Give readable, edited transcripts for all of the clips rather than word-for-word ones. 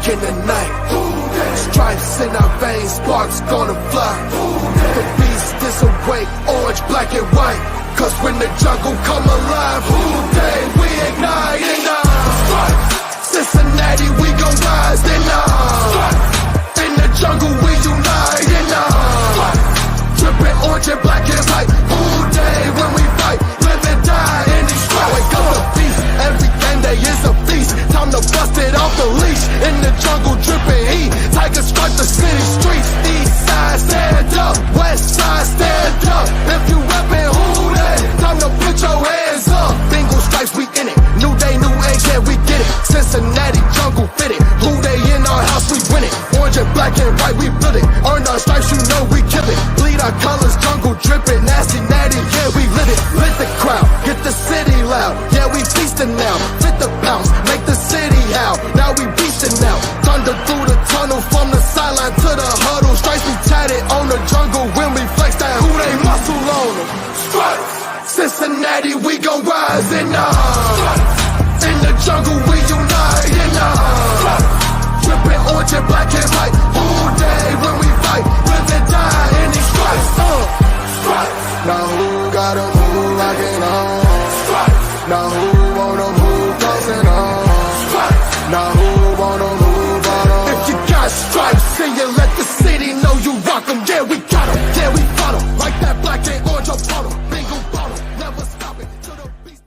in the night. Stripes in our veins, sparks gonna fly. The beast is awake, orange, black and white. Cause when the jungle come alive, who day we ignite. Cincinnati, we gon' rise. In the jungle, we unite. Drippin' orange and black and white. Who day when we fight, live and die in these stripes. Wake up the beast, everything day is a feast. Time to bust it off the leash. In the jungle, drippin' heat. Tigers strike the city streets. East side, stand up. West side, stand up. If you reppin', who day? Time to put your hands up. Bengals stripes, we in it. New day, new age, yeah, we get it. Cincinnati jungle fitted. Who they in our house, we win it. Orange and black and white, we build it. Earn our stripes, you know we kill it. Bleed our colors, jungle dripping. Nasty, natty, yeah, we lit it. Lit the crowd, get the city loud. Yeah, we feasting now. Fit the pounce, make the city howl. Now we beastin' now. Thunder through the tunnel from the sideline to the huddle. Stripes be tatted on the jungle when we flex that who they muscle on them. Stripes, Cincinnati, we gon' rise in the jungle, we unite in drippin' orange and black and white. All day when we fight, live and die in these stripes. Now who gotta move like it on? Now who wanna move crossing on? Now who wanna move on? If you got stripes and you let the city know you rock 'em, yeah we got 'em, yeah we fought 'em. Like that black and orange up on 'em, bingo bottle, never stop it till the beast.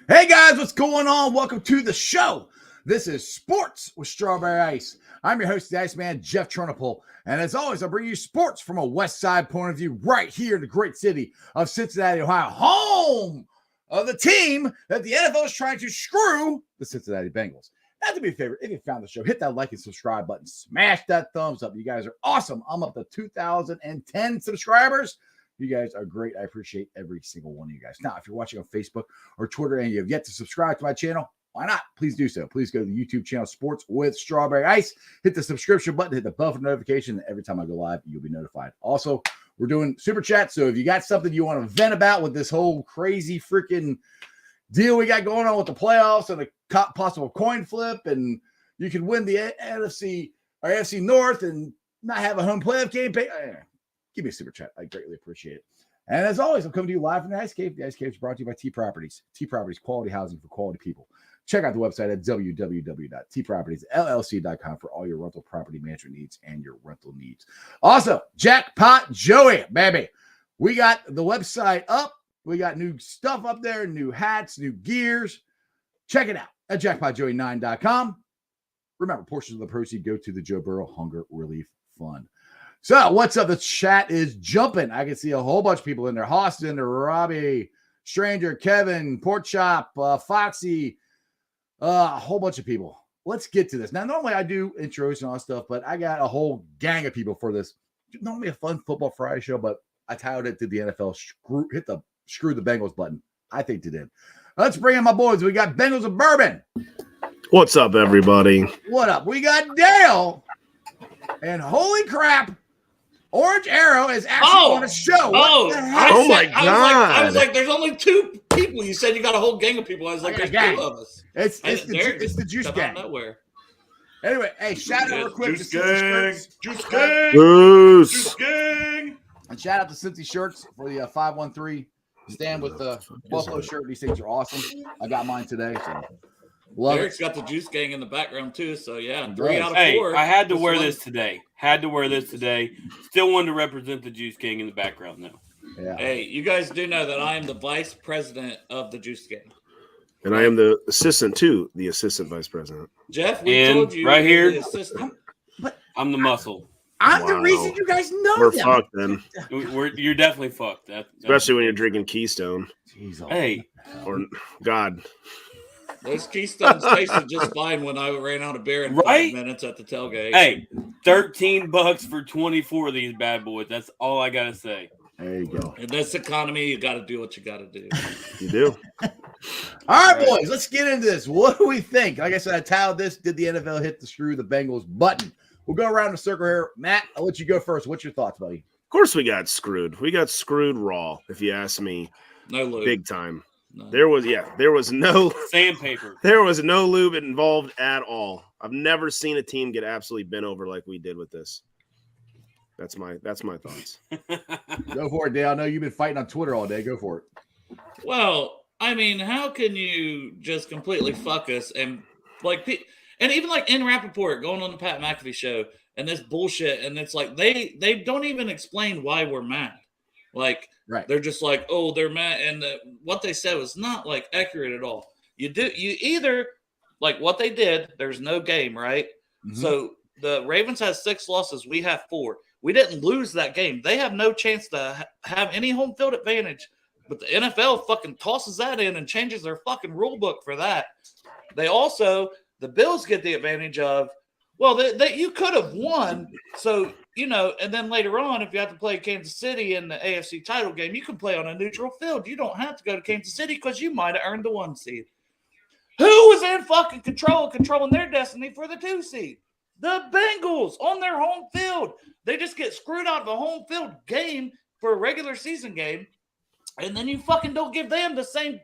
Hey guys, what's going on? Welcome to the show. This is Sports with Strawberry Ice. I'm your host, the Iceman, Jeff Turnipole. And as always, I'll bring you sports from a West Side point of view right here in the great city of Cincinnati, Ohio, home of the team that the NFL is trying to screw, the Cincinnati Bengals. Now, do me a favor, if you found the show, hit that like and subscribe button. Smash that thumbs up. You guys are awesome. I'm up to 2,010 subscribers. You guys are great. I appreciate every single one of you guys. Now, if you're watching on Facebook or Twitter and you have yet to subscribe to my channel, why not? Please do so. Please go to the YouTube channel Sports with Strawberry Ice. Hit the subscription button, hit the bell for notification. And every time I go live, you'll be notified. Also, we're doing super chat. So if you got something you want to vent about with this whole crazy freaking deal we got going on with the playoffs and the possible coin flip, and you can win the NFC or AFC North and not have a home playoff game, give me a super chat. I greatly appreciate it. And as always, I'm coming to you live from the Ice Cave. The Ice Cave is brought to you by T Properties. T Properties, quality housing for quality people. Check out the website at www.tpropertiesllc.com for all your rental property management needs and your rental needs. Also, Jackpot Joey, baby. We got the website up. We got new stuff up there, new hats, new gears. Check it out at jackpotjoey9.com. Remember, portions of the proceeds go to the Joe Burrow Hunger Relief Fund. So, what's up? The chat is jumping. I can see a whole bunch of people in there. Austin, Robbie, Stranger, Kevin, Pork Chop, Foxy, a whole bunch of people. Let's get to this. Now, normally I do intros and all that stuff, but I got a whole gang of people for this. Normally a fun Football Friday show, but I titled it, did the NFL screw the Bengals button? I think they did. Let's bring in my boys. We got Bengals and Bourbon. What's up, everybody? What up? We got Dale. And holy crap, Orange Arrow is actually on a show. Oh my God. I was like, there's only two people. You said you got a whole gang of people. I was like, there's two of us. It's the Juice Gang. Nowhere. Anyway, hey, shout out real quick Juice to Gang. Juice Gang. Juice Gang. And shout out to Cincy Shirts for the 513 stand with the Buffalo shirt. These things are awesome. I got mine today, so love Eric's it. got the Juice Gang in the background too, so yeah, It 3 does. out of Hey, 4. I had to wear this today. Still wanted to represent the Juice Gang in the background, though. Yeah. Hey, you guys do know that I am the vice president of the Juice Gang. And I am the assistant to the assistant vice president. Jeff, we And told you right you're here- the assistant. I'm the muscle. I'm the Wow. reason you guys know We're them. fucked then, You're definitely fucked. especially when you're drinking Keystone. Jeez, Hey, Or God, Those Keystones tasted just fine when I ran out of beer in 5 Right? minutes at the tailgate. hey, $13 for 24 of these bad boys. That's all I gotta say. there you go. In this economy, you got to do what you got to do. you do. All right, boys, let's get into this. What do we think? Like I said, I titled this, did the NFL hit the screw the Bengals button? We'll go around the circle here. Matt, I'll let you go first. What's your thoughts, buddy? Of course, we got screwed. We got screwed raw, if you ask me. No lube. Big time. There was no Sandpaper. There was no lube involved at all. I've never seen a team get absolutely bent over like we did with this. That's my thoughts. Go for it, Dale. I know you've been fighting on Twitter all day. Go for it. Well, I mean, how can you just completely fuck us and even like in Rappaport going on the Pat McAfee show and this bullshit, and it's like they don't even explain why we're mad. Like, right. They're just like, oh, they're mad, and what they said was not like accurate at all. You either like what they did. There's no game, right? Mm-hmm. So the Ravens has 6 losses. We have 4. We didn't lose that game. They have no chance to have any home field advantage. But the NFL fucking tosses that in and changes their fucking rule book for that. The Bills get the advantage of, well, you could have won. So, and then later on, if you have to play Kansas City in the AFC title game, you can play on a neutral field. You don't have to go to Kansas City because you might have earned the 1 seed. Who was in fucking controlling their destiny for the 2 seed? The Bengals on their home field. They just get screwed out of a home field game for a regular season game. And then you fucking don't give them the same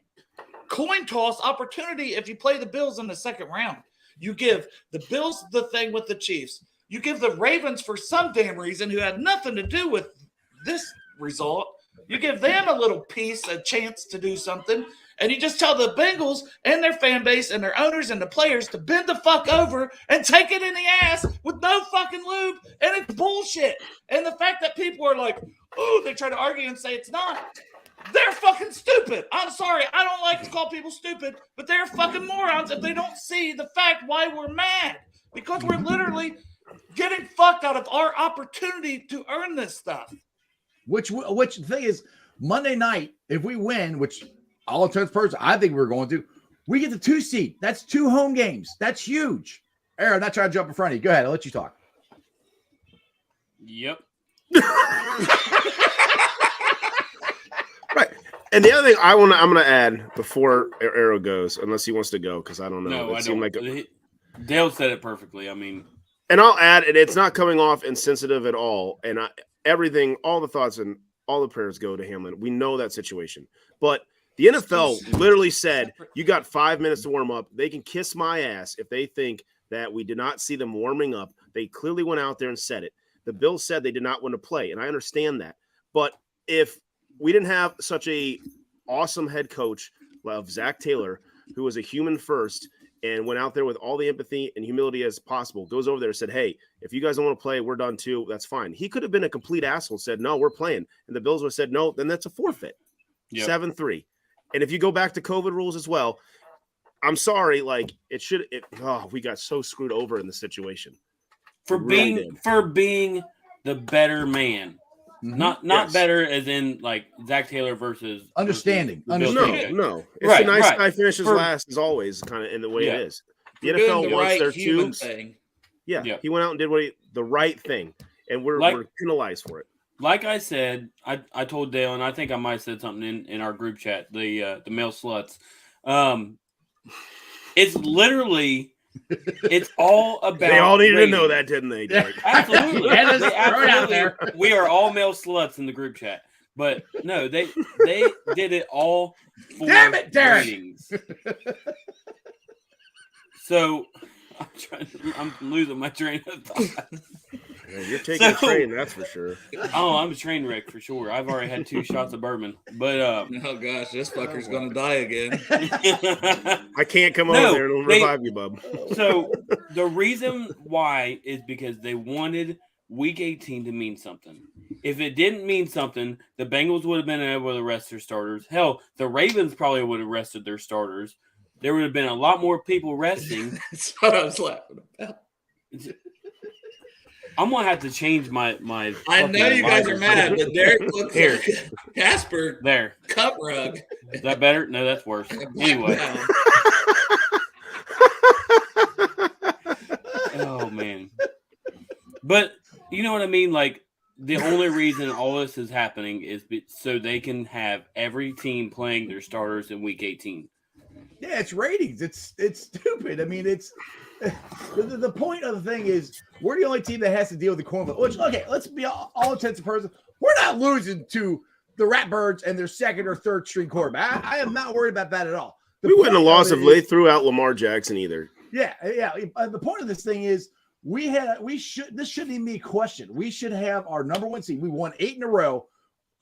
coin toss opportunity if you play the Bills in the second round. You give the Bills the thing with the Chiefs. You give the Ravens, for some damn reason, who had nothing to do with this result, you give them a little piece, a chance to do something. And you just tell the Bengals and their fan base and their owners and the players to bend the fuck over and take it in the ass with no fucking lube. And it's bullshit. And the fact that people are like, oh, they try to argue and say it's not. They're fucking stupid. I'm sorry. I don't like to call people stupid, but they're fucking morons if they don't see the fact why we're mad. Because we're literally getting fucked out of our opportunity to earn this stuff. Which the thing is, Monday night, if we win, which all intents purposes, I think we're going to, we get the 2 seed. That's 2 home games. That's huge. Aaron, I'm not trying to jump in front of you. Go ahead. I'll let you talk. Yep. Right. And the other thing I'm gonna add before Arrow goes, unless he wants to go, because I don't know. No, I don't. Dale said it perfectly. I mean, and I'll add, and it's not coming off insensitive at all. And all the thoughts and all the prayers go to Hamlin. We know that situation, but the NFL literally said, you got 5 minutes to warm up. They can kiss my ass if they think that we did not see them warming up. They clearly went out there and said it. The Bills said they did not want to play, and I understand that. But if we didn't have such a awesome head coach of Zach Taylor, who was a human first and went out there with all the empathy and humility as possible, goes over there and said, hey, if you guys don't want to play, we're done too. That's fine. He could have been a complete asshole, said, no, we're playing. And the Bills would have said, no, then that's a forfeit. Yep. 7-3. And if you go back to COVID rules as well, I'm sorry, like we got so screwed over in the situation. For being the better man. Mm-hmm. Not better as in like Zach Taylor versus understanding. No. It's a nice guy finishes last as always, kind of in the way it is. The NFL wants their twos. Yeah, he went out and did the right thing, and we're penalized for it. Like I said, I told Dale, and I think I might have said something in our group chat, the male sluts. It's literally. It's all about. They all needed to know that, didn't they, Derek? Absolutely. Absolutely. Out there. We are all male sluts in the group chat. But no, they did it all for ratings. So I'm losing my train of thought. Yeah, you're taking a train, that's for sure. Oh, I'm a train wreck for sure. I've already had 2 shots of bourbon. But oh gosh, this fucker's gonna die again. I can't come over there and revive you, bub. So the reason why is because they wanted Week 18 to mean something. If it didn't mean something, the Bengals would have been able to rest their starters. Hell, the Ravens probably would have rested their starters. There would have been a lot more people resting. That's what I was laughing about. I'm gonna have to change my. I know you guys are mad, but Derek looks here. Like Casper there. Cup rug. Is that better? No, that's worse. Anyway. Oh man. But you know what I mean? Like the only reason all this is happening is so they can have every team playing their starters in Week 18. Yeah, it's ratings. It's stupid. I mean, it's the point of the thing is we're the only team that has to deal with the cornfield. Which, okay, let's be all intents and purposes. We're not losing to the Ratbirds and their second or third string quarterback. I am not worried about that at all. We wouldn't have lost if they threw out Lamar Jackson either. Yeah. The point of this thing is this shouldn't even be a question. We should have our number one seed. We won 8 in a row,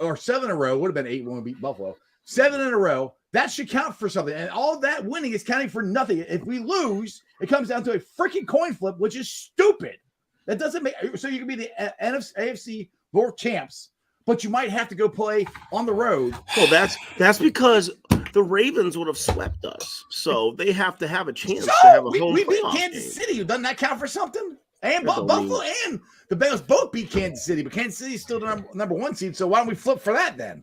or 7 in a row. Would have been 8 when we beat Buffalo. 7 in a row. That should count for something. And all that winning is counting for nothing. If we lose, it comes down to a freaking coin flip, which is stupid. That doesn't make so you can be the AFC North champs, but you might have to go play on the road. Well, that's because the Ravens would have swept us, so they have to have a chance to have a home we beat playoff Kansas game. City. Doesn't that count for something? And Buffalo and the Bengals both beat Kansas City, but Kansas City is still the number one seed. So why don't we flip for that then?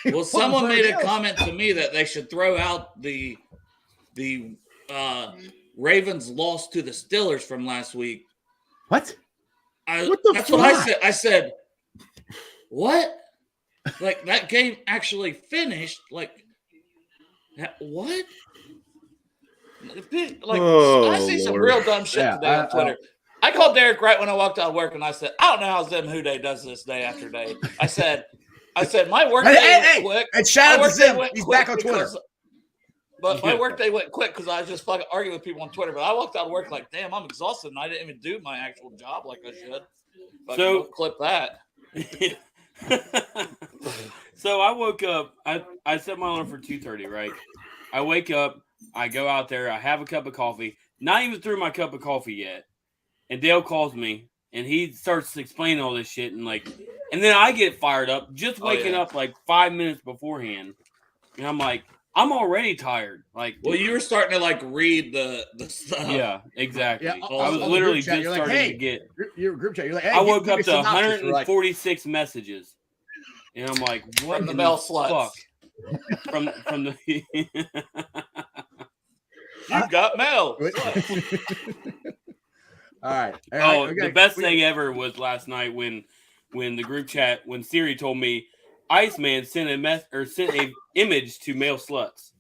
Well, someone made a comment to me that they should throw out the Ravens loss to the Steelers from last week. What? That's what I said. I said, what? Like, that game actually finished? Like, what? Like, I see some real dumb shit today on Twitter. I called Derek right when I walked out of work, and I said, I don't know how Zim Huday does this day after day. I said, my work day went quick. And shout out to Zim. He's back on Twitter. But my work day went quick because I was just fucking arguing with people on Twitter. But I walked out of work like, damn, I'm exhausted, and I didn't even do my actual job like I should. So clip that. So I woke up. I set my alarm for 2:30. Right. I wake up. I go out there. I have a cup of coffee. Not even through my cup of coffee yet. And Dale calls me, and he starts explaining all this shit, and then I get fired up just waking up like 5 minutes beforehand, and I'm like, I'm already tired. Like, well, you were starting to like read the stuff. Yeah, exactly. Yeah, I was literally just starting to get your group chat. You're like, hey, I woke up to 146 messages, and I'm like, what from the Bell sluts? From the you got mail. All right. The best thing ever was last night when the group chat, when Siri told me Iceman sent a image to male sluts.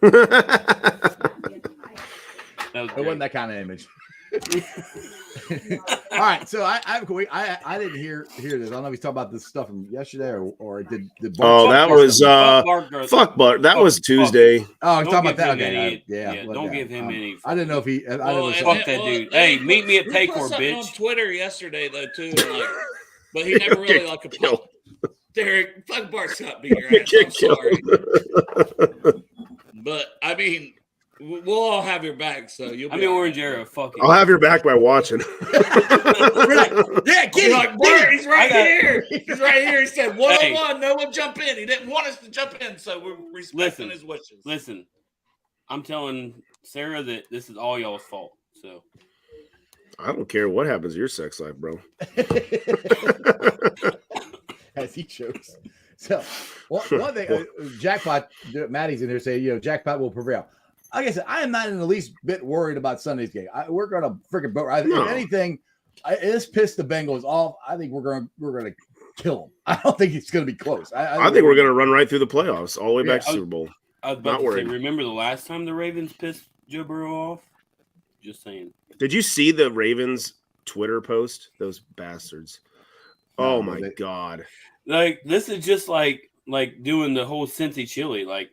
It wasn't that kind of image. All right, so I didn't hear this. I don't know if he's talking about this stuff from yesterday or did Bart that was fuck Bart. That was Tuesday. Oh, he's talking about that. Okay, don't give him any. I didn't know if he. Fuck that dude. Hey, meet me at Paycor, bitch. On Twitter yesterday though too, but he never really like a. Derek, fuck Bart Scott beat your ass. I'm sorry, but I mean. We'll all have your back, so you'll be Orange Arrow. Fucking. I'll have your back by watching. Yeah, get him. Bart, he's right here. He's right here. He said 1-on-1, no one jump in. He didn't want us to jump in, so we're respecting his wishes. Listen, I'm telling Sarah that this is all y'all's fault. So I don't care what happens to your sex life, bro. As he shows. So one thing, Jackpot, Maddie's in here saying, Jackpot will prevail. Like I said, I am not in the least bit worried about Sunday's game. We're going to freaking boat. If anything, it's pissed the Bengals off. I think we're going to kill them. I don't think it's going to be close. I think we're going to run right through the playoffs, all the way back to Super Bowl. I was about to say, remember the last time the Ravens pissed Joe Burrow off? Just saying. Did you see the Ravens Twitter post? Those bastards. Oh my God. Like, this is just like doing the whole Cincy chili. Like,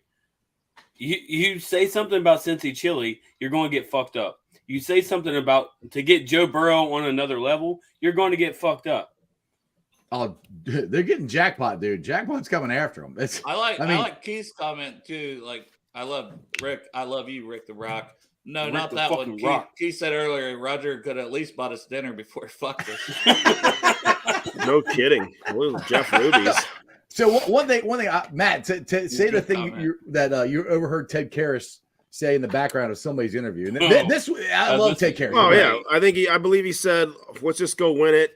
you say something about Cincy chili, you're going to get fucked up. You say something about to get Joe Burrow on another level, you're going to get fucked up. Oh, they're getting Jackpot, dude. Jackpot's coming after him. I like Keith's comment too. Like, I love Rick. I love you, Rick the Rock. No, Rick not that one. Keith said earlier, Roger could at least bought us dinner before he fucked us. No kidding. Jeff Ruby's. So one thing, Matt, to say the thing you overheard Ted Karras say in the background of somebody's interview. And I love Ted Karras. Oh yeah, I believe he said, "Let's just go win it."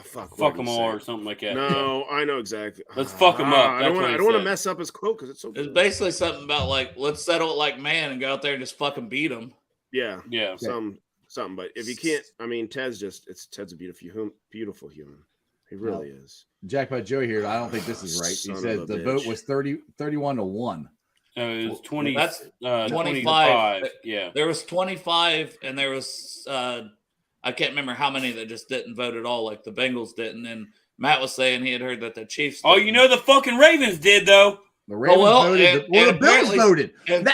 Fuck them all or something like that. No, I know exactly. Let's fuck them up. I don't want to mess up his quote because it's so good. It's basically something about like, let's settle it like man and go out there and just fucking beat them. Yeah. Something. But if you can't, I mean, Ted's a beautiful human. He really is. Jackpot Joe here. I don't think this is right. He said the vote was 31-1. It was 20. That's 25. 25. Yeah. There was 25, and there was I can't remember how many that just didn't vote at all, like the Bengals didn't. And Matt was saying he had heard that the Chiefs. Oh, you know the fucking Ravens did though. The Ravens voted. The Bills apparently- voted. and-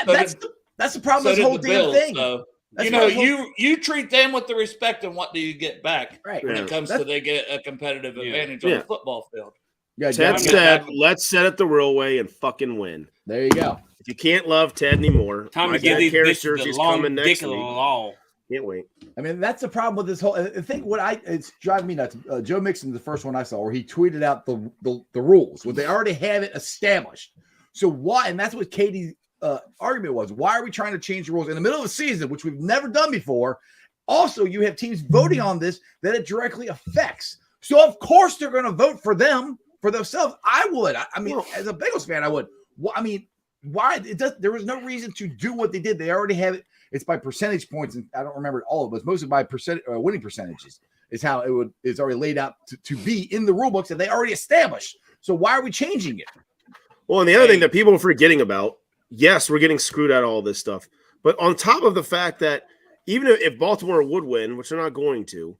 That's the problem so with this did whole the damn Bills, thing. So, That's you know, why you treat them with the respect, and what do you get back Right. when Yeah. it comes to they get a competitive advantage on Yeah. the football field? Yeah, Ted Jeff, said, "Let's set it the real way and fucking win." there you go. If you can't love Ted anymore, Time my to give dad these cares bitches jersey's the long coming dick next of the week. law. Can't wait. I mean, that's the problem with this whole. I think it's driving me nuts. Joe Mixon, the first one I saw, where he tweeted out the rules, where they already have it established. So why? And that's what Katie's argument was. Why are we trying to change the rules in the middle of the season, which we've never done before? Also, you have teams voting on this that it directly affects. So of course they're going to vote for them for themselves. I would. I mean, as a Bengals fan, I would. Well, I mean, why? There was no reason to do what they did. They already have it. It's by percentage points, and I don't remember all of it. It's mostly by winning percentages. Is how it's already laid out to be in the rule books that they already established. So why are we changing it? Well, and the other thing that people are forgetting about, yes, we're getting screwed out of all this stuff, but on top of the fact that even if Baltimore would win, which they're not going to,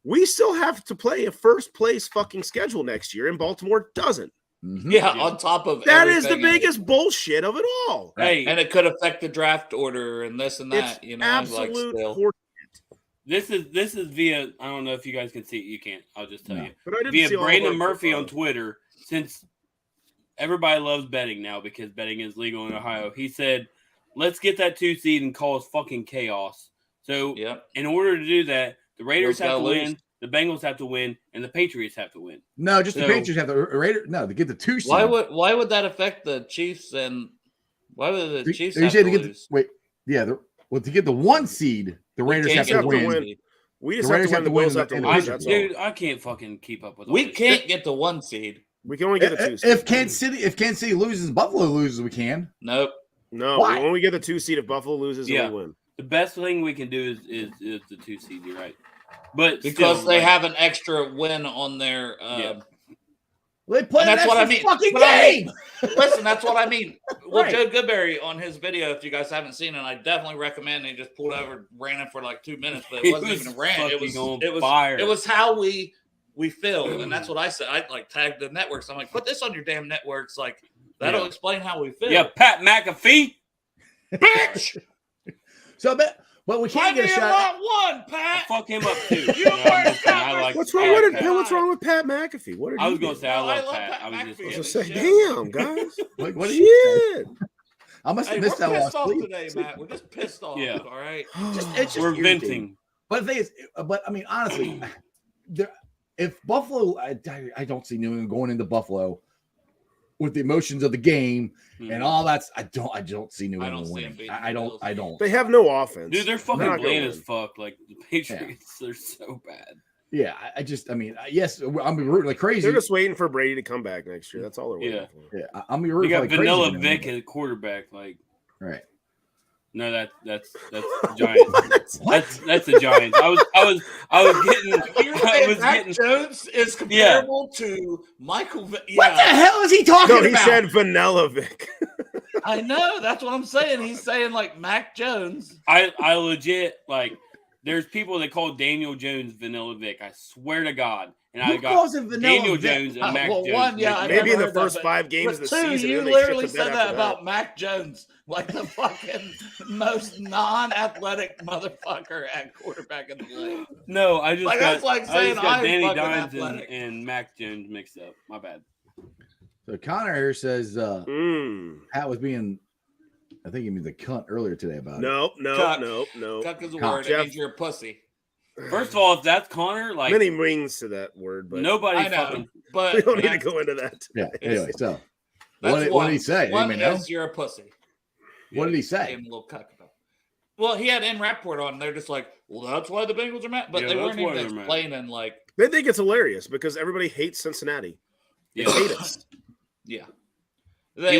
we still have to play a first place fucking schedule next year, and Baltimore doesn't. Mm-hmm. Yeah, on top of That is the everything biggest bullshit of it all. Hey, and it could affect the draft order and this and that. It's Absolute. absolute this is via. I don't know if you guys can see it. You can't. I'll just tell No. you But I didn't via see all Brandon the- Murphy on Twitter. Since everybody loves betting now because betting is legal in Ohio, he said, "Let's get that 2 seed and cause fucking chaos." So, Yep. in order to do that, the Raiders Bills have to gotta win, lose. the Bengals have to win, and the Patriots have to win. No, just the So- Patriots have the Raiders. No, to get the 2 seed. Why would that affect the Chiefs and why would the Chiefs You have said to to get lose? to get the 1 seed, the Raiders can't have get to the win. win. We The just have Raiders to win. The Bills have to and the lose. Patriots. That's all. Dude, I can't fucking keep up with all We this. can't get the 1 seed. We can only get the 2 seed. If Kansas City loses, Buffalo loses, we can. Nope. No, Why? we only get the 2 seed if Buffalo loses Yeah. and we win. The best thing we can do is the 2 seed. You're right, but Because still, they like, have an extra win on their Yeah. They play And that's an what I extra mean. fucking But I game. listen, that's what I mean. Well, Right. Joe Goodberry on his video, if you guys haven't seen it, I definitely recommend it. He just pulled over, ran it for like 2 minutes, but He it wasn't was even a rant. It was fucking on it was fire. it was how we feel. And that's what I said. I like tagged the networks. I'm like, put this on your damn networks. Like that'll Yeah. explain how we feel. yeah, Pat McAfee. Bitch. So, but we can't Why get a do you shot. want one, I Pat? fuck him up too. You know, I'm weren't just saying, I like. What's I wrong like with Pat. it? What's wrong with Pat McAfee? What did I he was gonna do? say I No, I love love Pat. Pat I was just McAfee. I was gonna just say, saying, damn, guys. Like, what do you? Shit. I must have Hey, missed we're that while I pissed was off asleep. today, Matt. We're just pissed off. Yeah. All right. It's just we're irritating. venting. But the thing is, I mean, honestly, if Buffalo, I don't see New England going into Buffalo with the emotions of the game and all that's. I don't see New I England don't see winning. them beating I the don't. Bills. I don't. They have no offense. Dude, they're fucking They're not gonna bland as win. fuck. Like the Patriots, they're so bad. Yeah, I mean, yes, I'm rooting like crazy. They're just waiting for Brady to come back next year. That's all they're waiting Yeah. for. Yeah, I'm You rooting got like Vanilla crazy. Vic at quarterback. Like, Right. no, that's the Giants. that's the Giants. I was getting. I was Mac getting. Jones is comparable to Michael. What the hell is he talking No, he about? said Vanilla Vic. I know. That's what I'm saying. He's saying like Mac Jones. I legit like. There's people that call Daniel Jones Vanilla Vic. I swear to God. And Who I got calls him Vanilla Daniel Vic? Jones and Mac Well, Jones. one, yeah, I Make- Maybe in never the heard first that, 5 games But of the two, season. you and then they shit literally the bed said that after about Mac Jones, like the fucking most non-athletic motherfucker at quarterback in the league. No, I just Like, got, that's like I saying just got I'm Danny fucking Dimes athletic. and Mac Jones mixed up. My bad. So Connor here says Mm. Pat was being, I think he means a cunt earlier today about it. Nope. Cuck. No. Cuck is a Con- word. It Jeff- means you're a pussy. First of all, if that's Connor, like Many rings to that word, but nobody I know, fucking. but we don't need to that's- go into that. Yeah. Anyway, so that's what did he say? One Anybody know? is you're a pussy. What did he say? Gave him a little cuck about. Well, he had in Rapport on. They're just like, well, that's why the Bengals are mad. But Yeah, they that's weren't why even they're mad. explaining like, They think it's hilarious because everybody hates Cincinnati. They Yeah. hate us. yeah. He They,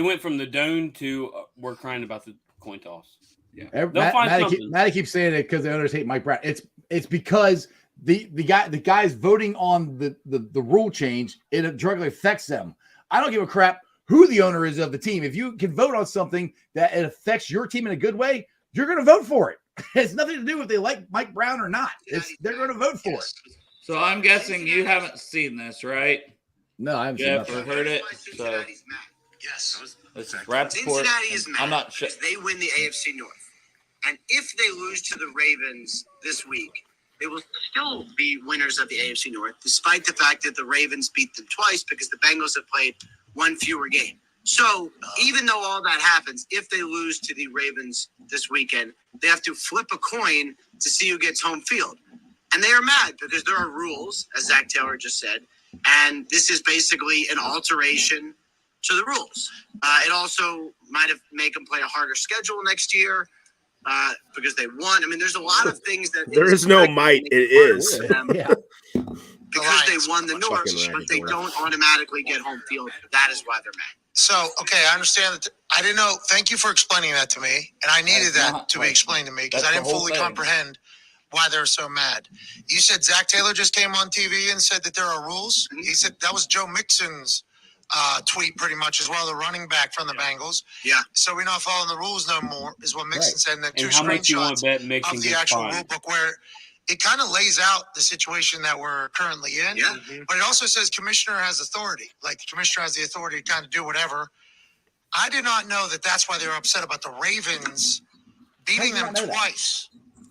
went from the dome to we're crying about the coin toss. They'll They'll find something. Matty keeps saying it because the owners hate Mike Brown. It's because the guys voting on the rule change, it directly affects them. I don't give a crap who the owner is of the team. If you can vote on something that it affects your team in a good way, you're going to vote for it. It has nothing to do with if they like Mike Brown or not. They're going to vote for it. So I'm guessing you haven't seen this, right? No, I haven't seen Jeff, nothing. or heard it. So Yes. this is Rappaport. Cincinnati is mad I'm not sure. because they win the AFC North. And if they lose to the Ravens this week, they will still be winners of the AFC North, despite the fact that the Ravens beat them twice because the Bengals have played one fewer game. So even though all that happens, if they lose to the Ravens this weekend, they have to flip a coin to see who gets home field. And they are mad because there are rules, as Zach Taylor just said, and this is basically an alteration to the rules. It also might have make them play a harder schedule next year because they won. I mean, there's a lot of things that There is no might. It is. Yeah. Because they won the North, but they don't automatically get home field. That is why they're mad. So, okay, I understand that. I didn't know. Thank you for explaining that to me. And I needed that to be explained to me because I didn't fully comprehend why they're so mad. You said Zach Taylor just came on TV and said that there are rules. He said that was Joe Mixon's tweet pretty much as well, the running back from the Bengals. Yeah. So we're not following the rules no more, is what Mixon said. And then two And how much you want screenshots to bet Mixon of the gets actual fined? rule book where it kind of lays out the situation that we're currently in. Yeah. But it also says commissioner has authority. Like the commissioner has the authority to kind of do whatever. I did not know that that's why they were upset about the Ravens beating them twice.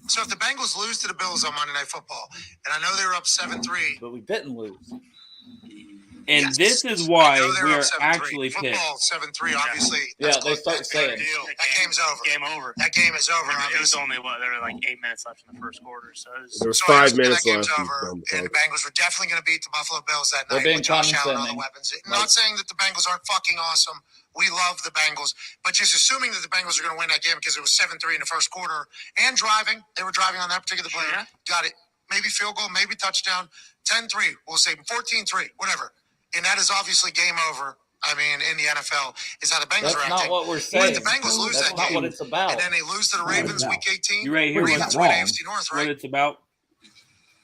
So if the Bengals lose to the Bills on Monday Night Football, and I know they were up 7-3. But we didn't lose. And Yes. this is I why know they were we up are 7-3. actually pissed. Football 7-3, obviously. Yeah, that's they close. start That's saying. big deal. That game's over. Game over. That game is over, It was obviously. only there were like 8 minutes left in the first quarter, so it was, There was So I 5 understand minutes that game's left. over, and the Bengals were definitely going to beat the Buffalo Bills that They're night being with Josh Allen and all the condescending. weapons. Not saying that the Bengals aren't fucking awesome. We love the Bengals, but just assuming that the Bengals are going to win that game because it was 7-3 in the first quarter and driving. They were driving on that particular play. Yeah. Got it. Maybe field goal, maybe touchdown. 10-3. We'll say 14-3, whatever. And that is obviously game over. I mean, in the NFL, is how the Bengals That's are not acting. what we're But saying. the Bengals lose That's that not game, what it's about. and then they lose to the Ravens No. week 18. You ready to hear Ravens what's win wrong? AFC North, What right? it's about?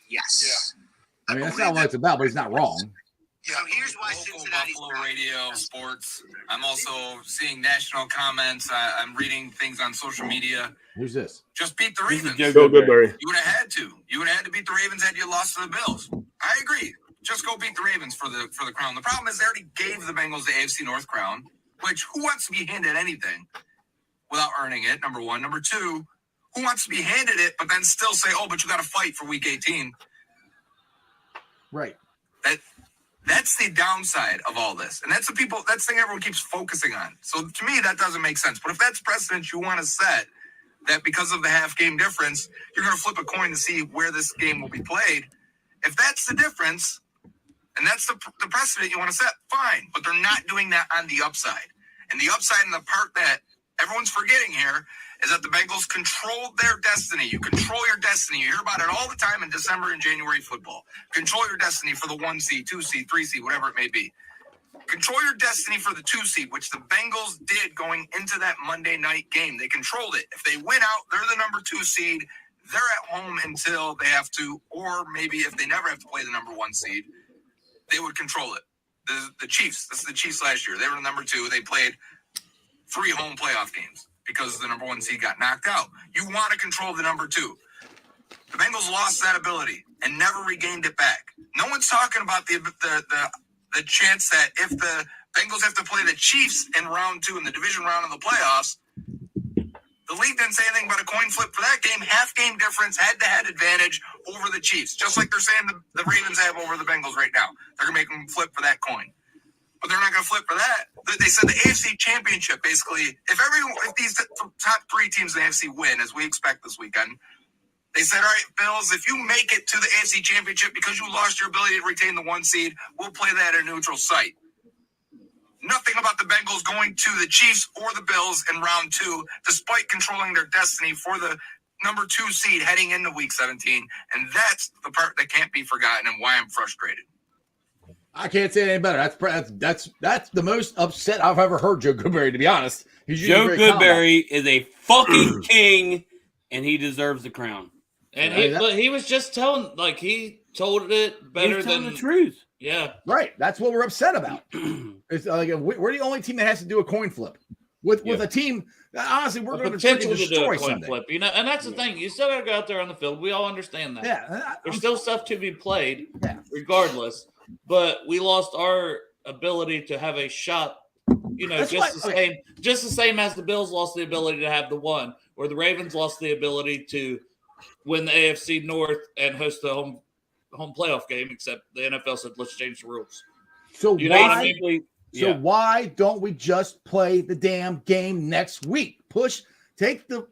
Yes. I mean, that's not what it's about, but he's not wrong. Yeah. So here's why Local Cincinnati's Buffalo mad. radio, sports. I'm also seeing national comments. I'm reading things on social media. Who's this? Just beat the This is Ravens. Joe Joe Goodberry. Goodberry. You would have had to. You would have had to beat the Ravens had you lost to the Bills. I agree. Just go beat the Ravens for the crown. The problem is they already gave the Bengals the AFC North crown, which who wants to be handed anything without earning it? Number one. Number two, who wants to be handed it but then still say, "Oh, but you got to fight for Week 18." Right. That's the downside of all this. And that's the thing everyone keeps focusing on. So to me, that doesn't make sense. But if that's precedent you want to set, that because of the half game difference, you're going to flip a coin to see where this game will be played. If that's the difference, and that's the precedent you want to set, fine. But they're not doing that on the upside. And the upside and the part that everyone's forgetting here is that the Bengals controlled their destiny. You control your destiny. You hear about it all the time in December and January football. Control your destiny for the 1 seed, 2 seed, 3 seed, whatever it may be. Control your destiny for the 2 seed, which the Bengals did going into that Monday night game. They controlled it. If they win out, they're the number 2 seed. They're at home until they have to, or maybe if they never have to play the number 1 seed, they would control it. The Chiefs, this is the Chiefs last year. They were the number 2. They played 3 home playoff games because the number 1 seed got knocked out. You want to control the number 2. The Bengals lost that ability and never regained it back. No one's talking about the chance that if the Bengals have to play the Chiefs in round 2 in the division round of the playoffs, the league didn't say anything about a coin flip for that game. Half game difference, head-to-head advantage over the Chiefs, just like they're saying the Ravens have over the Bengals right now. They're going to make them flip for that coin. But they're not going to flip for that. They said the AFC Championship, basically, if these top 3 teams in the AFC win, as we expect this weekend, they said, all right, Bills, if you make it to the AFC Championship because you lost your ability to retain the 1 seed, we'll play that at a neutral site. Nothing about the Bengals going to the Chiefs or the Bills in round 2, despite controlling their destiny for the number 2 seed heading into Week 17. And that's the part that can't be forgotten and why I'm frustrated. I can't say it any better. That's the most upset I've ever heard Joe Goodberry, to be honest. He's usually Joe very calm about it. Goodberry is a fucking king, and he deserves the crown. And Yeah, but he was just telling, like, he told it better He's than telling the truth. Yeah. Right. That's what we're upset about. It's like we're the only team that has to do a coin flip. with a team. Honestly, we're going to potential to do destroy a coin Sunday. flip, and that's the thing. You still got to go out there on the field. We all understand that. Yeah, there's still stuff to be played, regardless. But we lost our ability to have a shot. Just the same as the Bills lost the ability to have the one, or the Ravens lost the ability to win the AFC North and host the home playoff game. Except the NFL said, "Let's change the rules." So why? Why don't we just play the damn game next week? Take the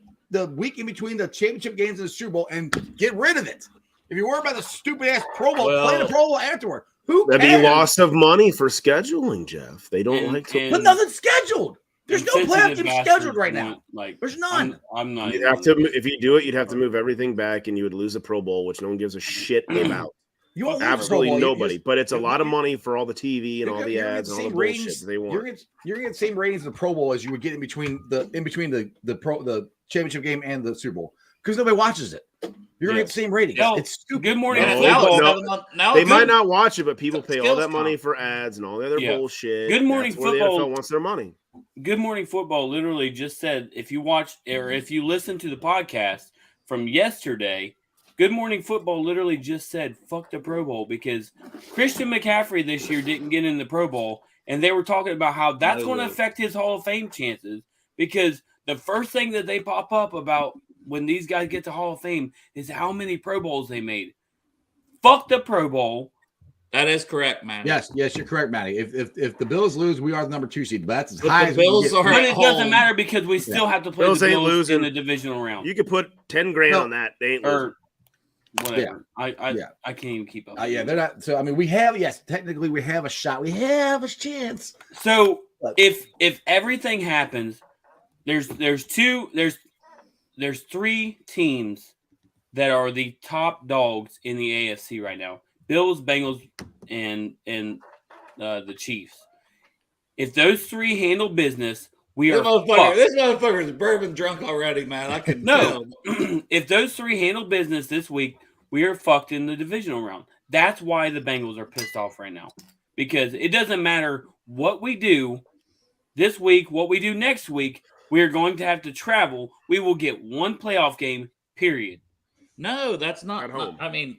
week in between the championship games and the Super Bowl and get rid of it. If you're worried about the stupid ass Pro Bowl, play the Pro Bowl afterward. Who cares? That'd be loss of money for scheduling, Jeff. They don't like to. But nothing's scheduled. There's no playoff game scheduled right now. There's none. I'm not. You'd have to, if you do it, you'd have to move everything back, and you would lose a Pro Bowl, which no one gives a shit about. You won't absolutely nobody. But it's a lot of money for all the TV and all the ads and all the bullshit they want. You're gonna get the same ratings in the Pro Bowl as you would get in between the championship game and the Super Bowl because nobody watches it. You're gonna get the same ratings. It's stupid. Good morning. Now they might not watch it, but people pay all that money for ads and all the other bullshit. Good morning football. The NFL wants their money. Good Morning Football literally just said if you watch or if you listen to the podcast from yesterday, Good Morning Football literally just said fuck the Pro Bowl because Christian McCaffrey this year didn't get in the Pro Bowl, and they were talking about how that's going to affect his Hall of Fame chances because the first thing that they pop up about when these guys get to Hall of Fame is how many Pro Bowls they made. Fuck the Pro Bowl. That is correct, Matty. Yes, you're correct, Matty. If the Bills lose, we are the number 2 seed. But that's as high as Bills are. But it doesn't matter because we still have to play the Bills in the divisional round. You could put $10,000 on that. They ain't losing. Whatever. I can't even keep up. They're not. So I mean, technically we have a shot. We have a chance. So if everything happens, there's 3 teams that are the top dogs in the AFC right now: Bills, Bengals, and the Chiefs. If those 3 handle business, we are fucked. This motherfucker is bourbon drunk already, man. I can tell. If those 3 handle business this week, we are fucked in the divisional round. That's why the Bengals are pissed off right now. Because it doesn't matter what we do this week, what we do next week, we are going to have to travel. We will get 1 playoff game, period. No, that's not at home. I mean,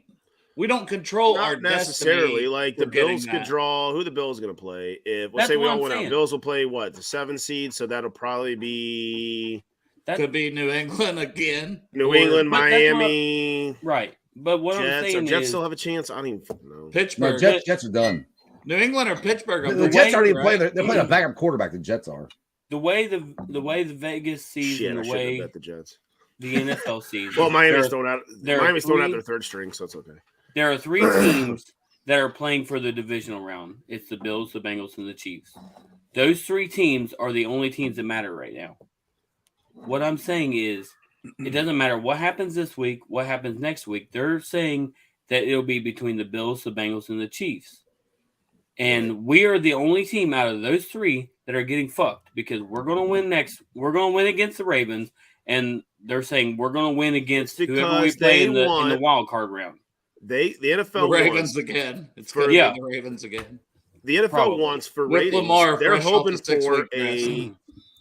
we don't control our necessarily. Destiny. Like the Bills could draw who the Bills going to play. If let's say we all went out, Bills will play what, the 7 seed, so that'll probably be could be New England again. New England, Miami, right? But what Jets, I'm saying Jets is, still have a chance. I don't even know. Pittsburgh, no, Jets are done. New England or Pittsburgh. The Jets aren't even playing. They're playing a backup quarterback. The Jets are. The way the Vegas sees and the way bet the Jets. The NFL sees. Well, Miami's throwing out their 3rd string, so it's okay. There are 3 teams that are playing for the divisional round. It's the Bills, the Bengals, and the Chiefs. Those 3 teams are the only teams that matter right now. What I'm saying is, it doesn't matter what happens this week, what happens next week. They're saying that it'll be between the Bills, the Bengals, and the Chiefs. And we are the only team out of those 3 that are getting fucked because we're going to win next. We're going to win against the Ravens, and they're saying we're going to win against whoever we play in the wild card round. The NFL Ravens again. It's going to be the Ravens again. The NFL wants for ratings. Lamar, they're hoping for a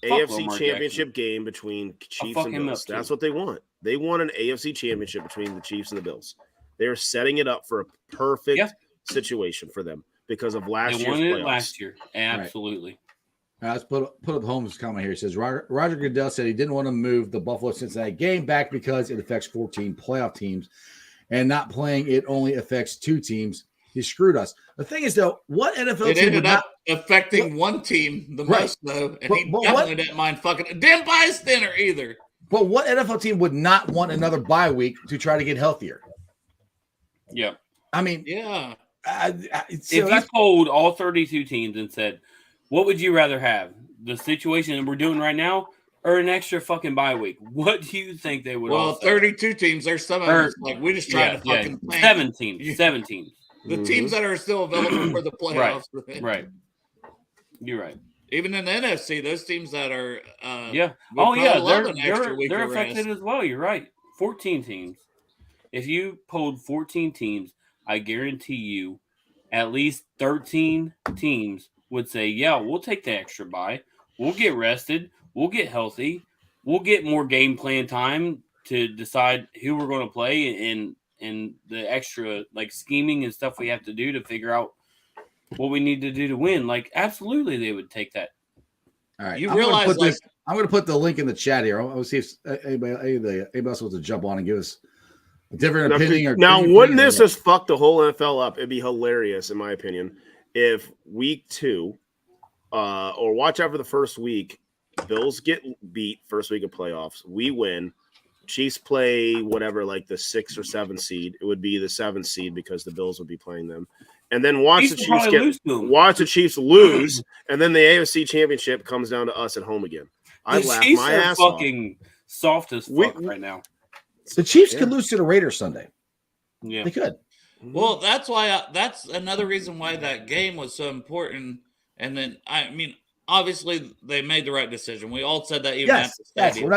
AFC championship game between Chiefs and Bills. That's what they want. They want an AFC championship between the Chiefs and the Bills. They're setting it up for a perfect situation for them because of last year's playoffs. Last year, absolutely. Right. Let's put up Holmes' comment here. He says Roger Goodell said he didn't want to move the Buffalo Cincinnati game back because it affects 14 playoff teams, and not playing it only affects 2 teams. He screwed us. The thing is, though, what NFL team ended up affecting one team the most, though, and he definitely didn't mind fucking. Didn't buy his dinner either. But what NFL team would not want another bye week to try to get healthier? Yeah, I mean, if you polled all 32 teams and said, "What would you rather have? The situation that we're doing right now, or an extra fucking bye week?" What do you think they would? Well, 32 teams. There's some of them like we just trying to fucking plan. 7 teams. 7 teams. The teams that are still available for the playoffs. Right. You're right. Even in the NFC, those teams that are they're affected as well. You're right. 14 teams. If you polled 14 teams, I guarantee you at least 13 teams would say, yeah, we'll take the extra bye. We'll get rested. We'll get healthy. We'll get more game plan time to decide who we're going to play and the extra like scheming and stuff we have to do to figure out what we need to do to win. Like, absolutely, they would take that. All right, You realize, I'm going to put the link in the chat here. I'll see if anybody else wants to jump on and give us a different opinion. Now, wouldn't this just fuck the whole NFL up? It'd be hilarious, in my opinion, if week 2, or watch out for the first week, Bills get beat first week of playoffs. We win. Chiefs play whatever, like the 6 or 7 seed. It would be the 7th seed because the Bills would be playing them. And then watch the Chiefs lose, and then the AFC Championship comes down to us at home again. I laugh my ass off. Fucking soft as fuck right now. The Chiefs could lose to the Raiders Sunday. Yeah, they could. Well, that's why. That's another reason why that game was so important. And then, I mean, obviously, they made the right decision. We all said that even at the stadium.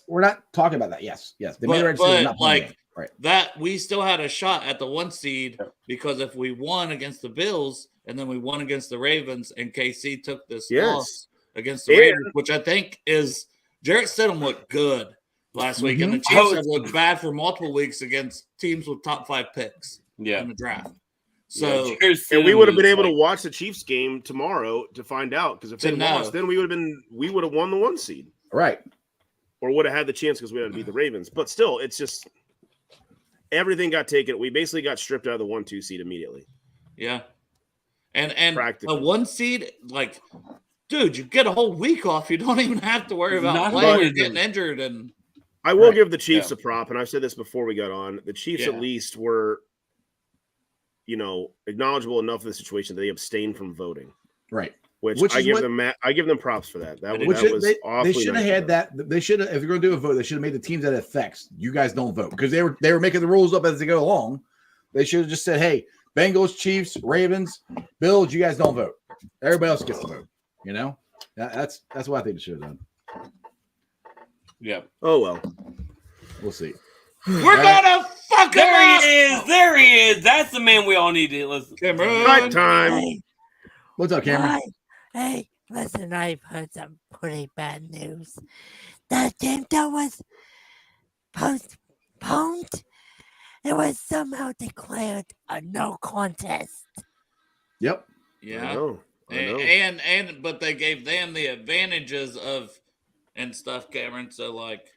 We're not talking about that. Yes, they made the right decision. Not like that, we still had a shot at the 1 seed because if we won against the Bills and then we won against the Ravens and KC took this loss against the Raiders, which I think is Jarrett Stidham looked good last week, and the Chiefs have looked bad for multiple weeks against teams with top 5 picks in the draft. So, and we would have been able to watch the Chiefs game tomorrow to find out, because if they lost, then we would have won the 1 seed, right? Or would have had the chance because we had to beat the Ravens. But still, it's just everything got taken. We basically got stripped out of the 1-2 seed immediately. Yeah, and a 1 seed, like, dude, you get a whole week off. You don't even have to worry about playing or getting injured. And I will give the Chiefs a prop, and I've said this before we got on. The Chiefs at least were, acknowledgeable enough of the situation that they abstained from voting. Right. Which I give them props for that. They should have had that. They should have, if you're going to do a vote, they should have made the teams that it affects. You guys don't vote, because they were making the rules up as they go along. They should have just said, "Hey, Bengals, Chiefs, Ravens, Bills, you guys don't vote. Everybody else gets to vote." That's what I think they should have done. Yeah. Oh well. We'll see. We're gonna fuck him up. There he is. That's the man we all need to listen. Right time. Hey, what's up, Cameron? Hey, listen, I've heard some pretty bad news. That game that was postponed, it was somehow declared a no contest. Yep. Yeah. I know. And but they gave them the advantages of and stuff, Cameron. So like,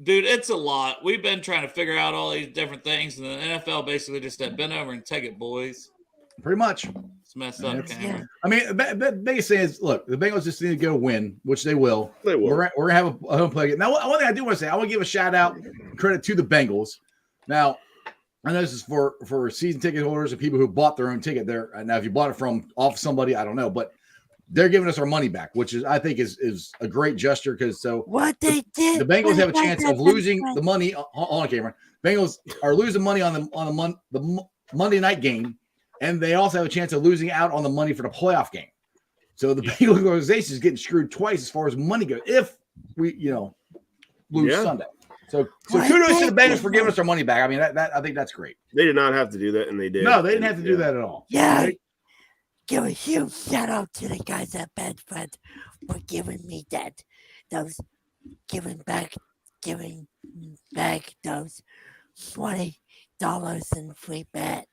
dude, it's a lot. We've been trying to figure out all these different things, and the NFL basically just said, "Bend over and take it, boys." Pretty much. It's messed up, Cameron. I mean, the biggest thing is, look, the Bengals just need to go win, which they will. They will. We're going to have a home play. Now, one thing I do want to say, I want to give a shout out, credit to the Bengals. Now, I know this is for season ticket holders and people who bought their own ticket there. Now, if you bought it off somebody, I don't know, but they're giving us our money back, which I think is a great gesture, because what they did, the Bengals have a chance of losing the money on camera. Bengals are losing money on the Monday night game, and they also have a chance of losing out on the money for the playoff game. So the Bengals organization is getting screwed twice as far as money goes if we lose Sunday. So kudos to the Bengals for giving us our money back. I mean, that I think that's great. They did not have to do that, and they did. No, they didn't have to do that at all. Yeah. Give a huge shout out to the guys at Bedford for giving me those $20 in free bets.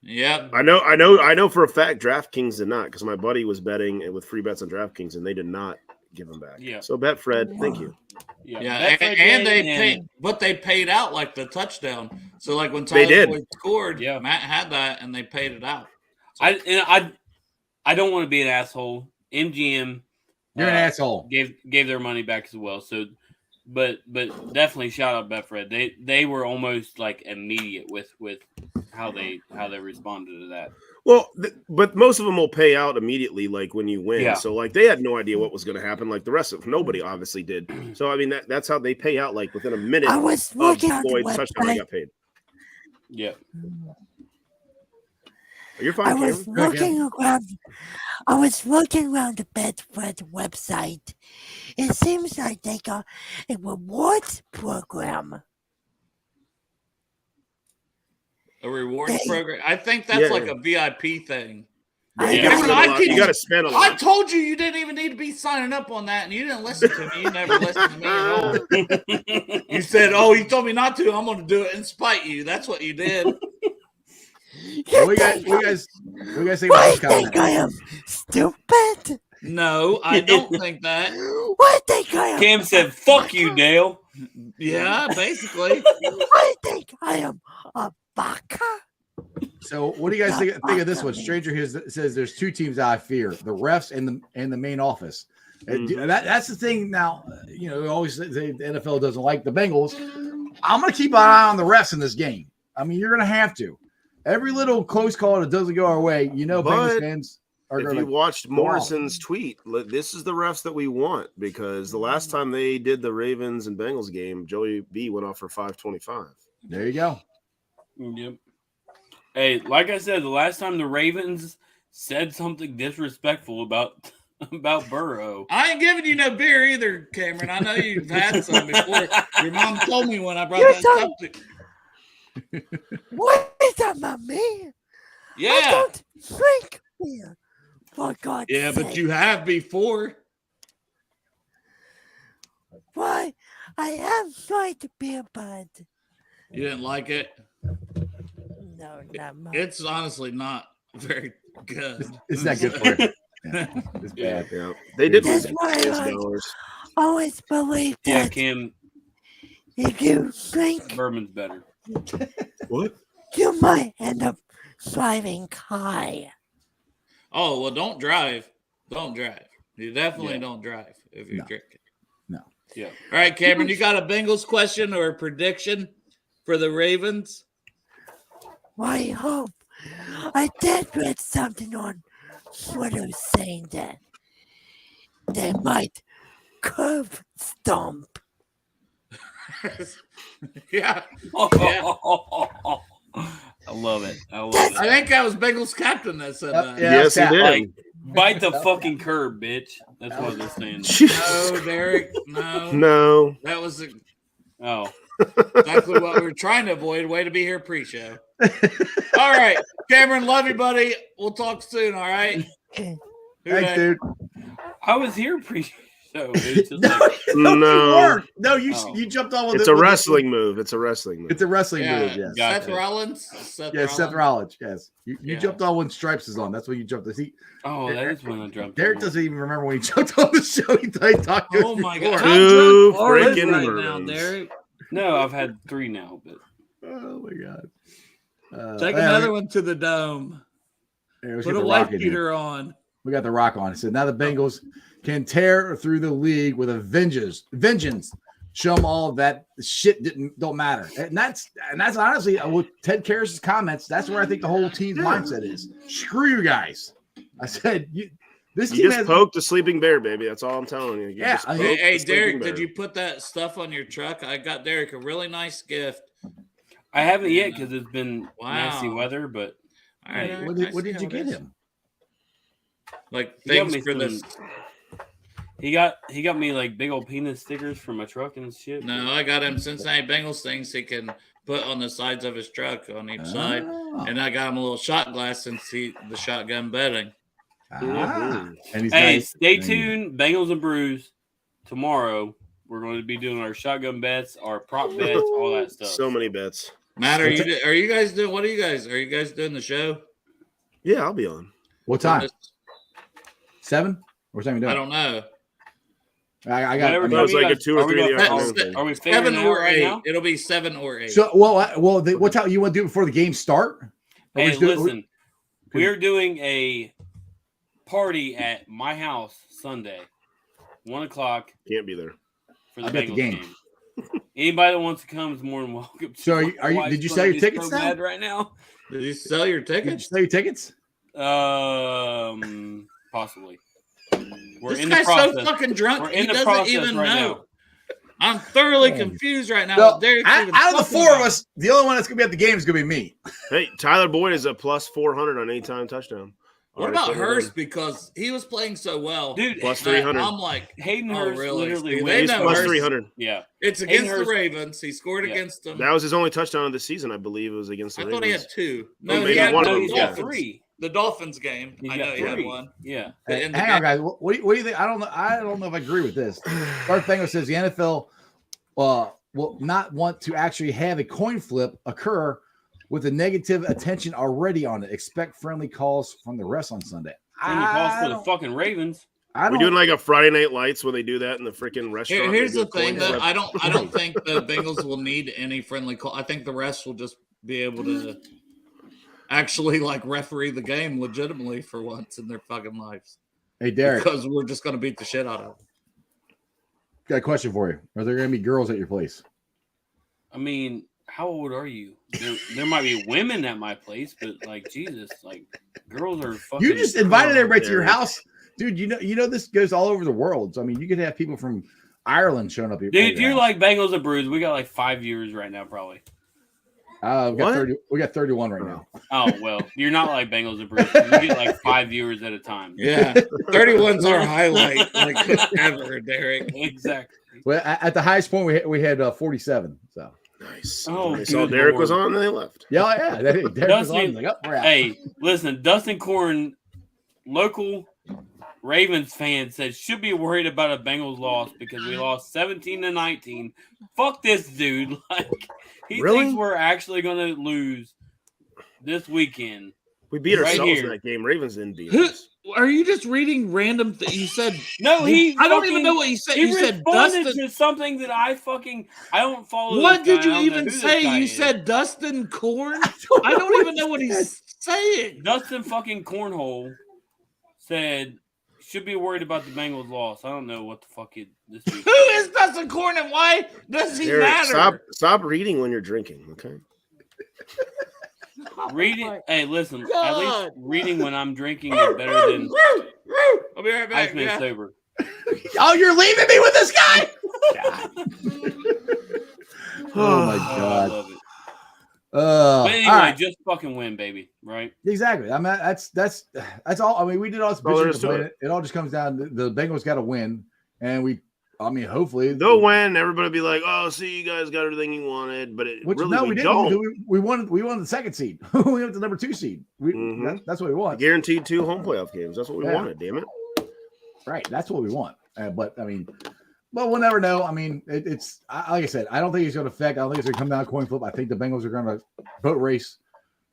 Yep. I know for a fact DraftKings did not, because my buddy was betting with free bets on DraftKings, and they did not give them back. Yeah. So Betfred, thank you. Yeah, and they paid, but they paid out like the touchdown. So like when Tyler Boyd scored, Matt had that, and they paid it out. I don't want to be an asshole. MGM, you're an asshole. Gave their money back as well. So, but definitely shout out Betfred. They were almost like immediate with how they responded to that. Well, but most of them will pay out immediately, like when you win. Yeah. So like they had no idea what was going to happen. Like the rest of nobody obviously did. So I mean that's how they pay out. Like within a minute, I was looking at Floyd's touchdown, they got paid. Yeah. You're fine. I was looking around the Bedford website. It seems like they got a rewards program. A rewards program. I think that's like a VIP thing. You Cameron, got to spend a lot. I told you you didn't even need to be signing up on that, and you didn't listen to me. You never listened to me at all. You said, "Oh, you told me not to. I'm going to do it in spite of you." That's what you did. What do you guys think about this comment? I am stupid. No, I don't think that. Why think I am? Cam said, "Fuck you, Dale." Yeah, basically. I think I am a baka. So, what do you guys think of this one? Stranger here says there's two teams I fear: the refs and the main office. That's the thing. Now, always say the NFL doesn't like the Bengals. I'm going to keep an eye on the refs in this game. I mean, you're going to have to. Every little close call that doesn't go our way, Bengals fans are going to. If you watched Morrison's tweet, this is the refs that we want, because the last time they did the Ravens and Bengals game, Joey B went off for 525. There you go. Yep. Hey, like I said, the last time the Ravens said something disrespectful about Burrow. I ain't giving you no beer either, Cameron. I know you've had some before. Your mom told me when I brought that stuff to you. What is that about me? Yeah. I don't drink beer. For God's Yeah, sake. but you have before. Why? I have tried the beer, but You didn't like it? no, not much. It's honestly not very good. It's not good for you. Yeah, it's bad. Yeah, they did That's lose why I $6. always believe Yeah, that Cam, if you drink, bourbon's better. What? you might end up driving high. Oh, well, don't drive. Don't drive. You definitely don't drive if you're drinking. No. Yeah. All right, Cameron, you got a Bengals question or a prediction for the Ravens? I hope. I did read something on Twitter saying that they might curve stomp. Yeah. I love it. I think that was Bengals captain that said that. Yes, he did. Like, bite the fucking curb, bitch. That's what they're saying. No, Derek, no. No. That was Oh. exactly what we were trying to avoid. Way to be here pre-show. All right, Cameron, love you, buddy. We'll talk soon, all right? Thanks, dude. I was here pre-show. It's just No, like, no, you No. weren't. No, you Oh. you jumped on with It's it a with wrestling move. It's a wrestling move. It's a wrestling Yeah, move. Yes. Got Seth it. Rollins. Seth Rollins. Yes. You Yeah. jumped on when Stripes is on. That's when you jumped. oh, that is when I jumped. Derek on. doesn't even remember when he jumped on the show. He talked to us Oh my before. God! Two How drunk are you freaking right now, bourbons. Derek? No, I've had 3 now, but Oh my God. Take yeah, another one to the dome. yeah, we Put got a the wife Rock in here. beater on. We got the Rock on. So now the Bengals can tear through the league with a vengeance. Show them all that shit don't matter. And that's honestly with Ted Karras' comments. That's where I think the whole team's mindset is. Screw you guys. I said this You team just has poked a sleeping bear, baby. That's all I'm telling you. Yeah, just I- poked Hey, a sleeping Derek, bear. did you put that stuff on your truck? I got Derek a really nice gift. I haven't yet because it's been Wow. nasty weather. But All right. What did you get him? Like He got things me for some- this. he got me like big old penis stickers for my truck and shit. No, I got him Cincinnati Bengals things he can put on the sides of his truck on each side. Oh. And I got him a little shot glass since the shotgun betting. Ah. And he's Hey, nice. stay tuned. Bengals and Brews tomorrow. We're going to be doing our shotgun bets, our prop bets, all that stuff. So many bets. Matt, are you guys doing? What are you guys? Are you guys doing the show? Yeah, I'll be on. What time? 7? What time are you doing? I don't know. I got. Whatever That was time like you a 2 or are we 3 in the gonna- afternoon. Are we figuring 7 it out or right 8. now? It'll be 7 or 8. So what time you want to do it before the game start? Or we Hey, just do it- listen. We're doing a party at my house Sunday, 1:00 Can't be there. for the I bet the Bengals game. game. Anybody that wants to come is more than welcome. So are you- My did you wife's sell gonna your be tickets so now? mad right now? Did you sell your Did you tickets? sell your tickets? Possibly. We're This in the guy's process. so fucking drunk. We're He in the doesn't process even right know. now. I'm thoroughly Man. confused right now. So, Derek's out even of the talking 4 of about us, the only one that's gonna be at the game is gonna be me. Hey, Tyler Boyd is a plus 400 on anytime touchdown. What Already about put it in. Hurst? Because he was playing so well. Dude, Plus that 300. I'm like, Hayden oh, Hurst really? literally See, wins. they He's know plus Hurst. 300. Yeah. It's against Hayden the Hurst- Ravens. He scored Yeah. against them. That was his only touchdown of the season, I believe. It was against the I Ravens. thought he had 2. Oh, No, maybe he had one of no, them, he's yeah. got 3. The Dolphins game. He's I got know he had 3. one. Yeah. Hey, In the hang on, game. guys. What do you think? I don't know. I don't know if I agree with this. Garth Bengals says the NFL will not want to actually have a coin flip occur with the negative attention already on it. Expect friendly calls from the refs on Sunday. Friendly calls for the fucking Ravens. We're doing like a Friday Night Lights where they do that in the freaking restaurant. Here's They do the a coin thing that flip. I don't think the Bengals will need any friendly call. I think the refs will just be able to actually like referee the game legitimately for once in their fucking lives. Hey, Derek. Because we're just going to beat the shit out of them. Got a question for you. Are there going to be girls at your place? I mean, how old are you? There might be women at my place, but like Jesus, like girls are fucking. You just invited everybody to your house, dude. You know this goes all over the world. So I mean, you could have people from Ireland showing up. Dude, if you're like Bengals and Brews, we got like 5 years right now, probably. We got 30. We got 31 right now. Oh well, you're not like Bengals and Brews. You get like 5 viewers at a time. Yeah, 31's our highlight, like ever, Derek. Exactly. Well, at the highest point, we had 47. So nice. Oh, They saw Derek was on, and they left. yeah. Derek was on. Like, oh, we're out. Hey, listen, Dustin Corn, local Ravens fan, said should be worried about a Bengals loss because we lost 17-19. Fuck this dude. Like he thinks we're actually going to lose this weekend. We beat Right ourselves here. in that game. Ravens didn't beat us. Are you just reading random things? You said No, I don't even know what you said. He You said responded Dustin. to something that I don't follow. What this did guy. you I don't know even who this say? guy You is. said Dustin Corn. I don't even know what he's saying. Dustin fucking Cornhole said should be worried about the Bengals loss. I don't know what the fuck this week. Who is Dustin Corn and why does he Derek, matter? stop reading when you're drinking, okay? Reading, hey, listen. At God. least reading when I'm drinking is better than I'll be right back. Iceman Yeah. sober. Oh, you're leaving me with this guy? Oh my I god. love it. But But anyway, just fucking win, baby. Right? Exactly. I mean, that's all. I mean, we did all this all there bitching is to complaining. It all just comes down to the Bengals got to win, and hopefully They'll win. Everybody will be like, "Oh, see, you guys got everything you wanted," but Which really, no, we we didn't. don't. We won the second seed. We went to number 2 seed. That's what we want. Guaranteed 2 home playoff games. That's what we wanted. Damn it! Right. That's what we want. But I mean, we'll never know. I mean, it's like I said. I don't think it's going to affect. I don't think it's going to come down to coin flip. I think the Bengals are going to boat race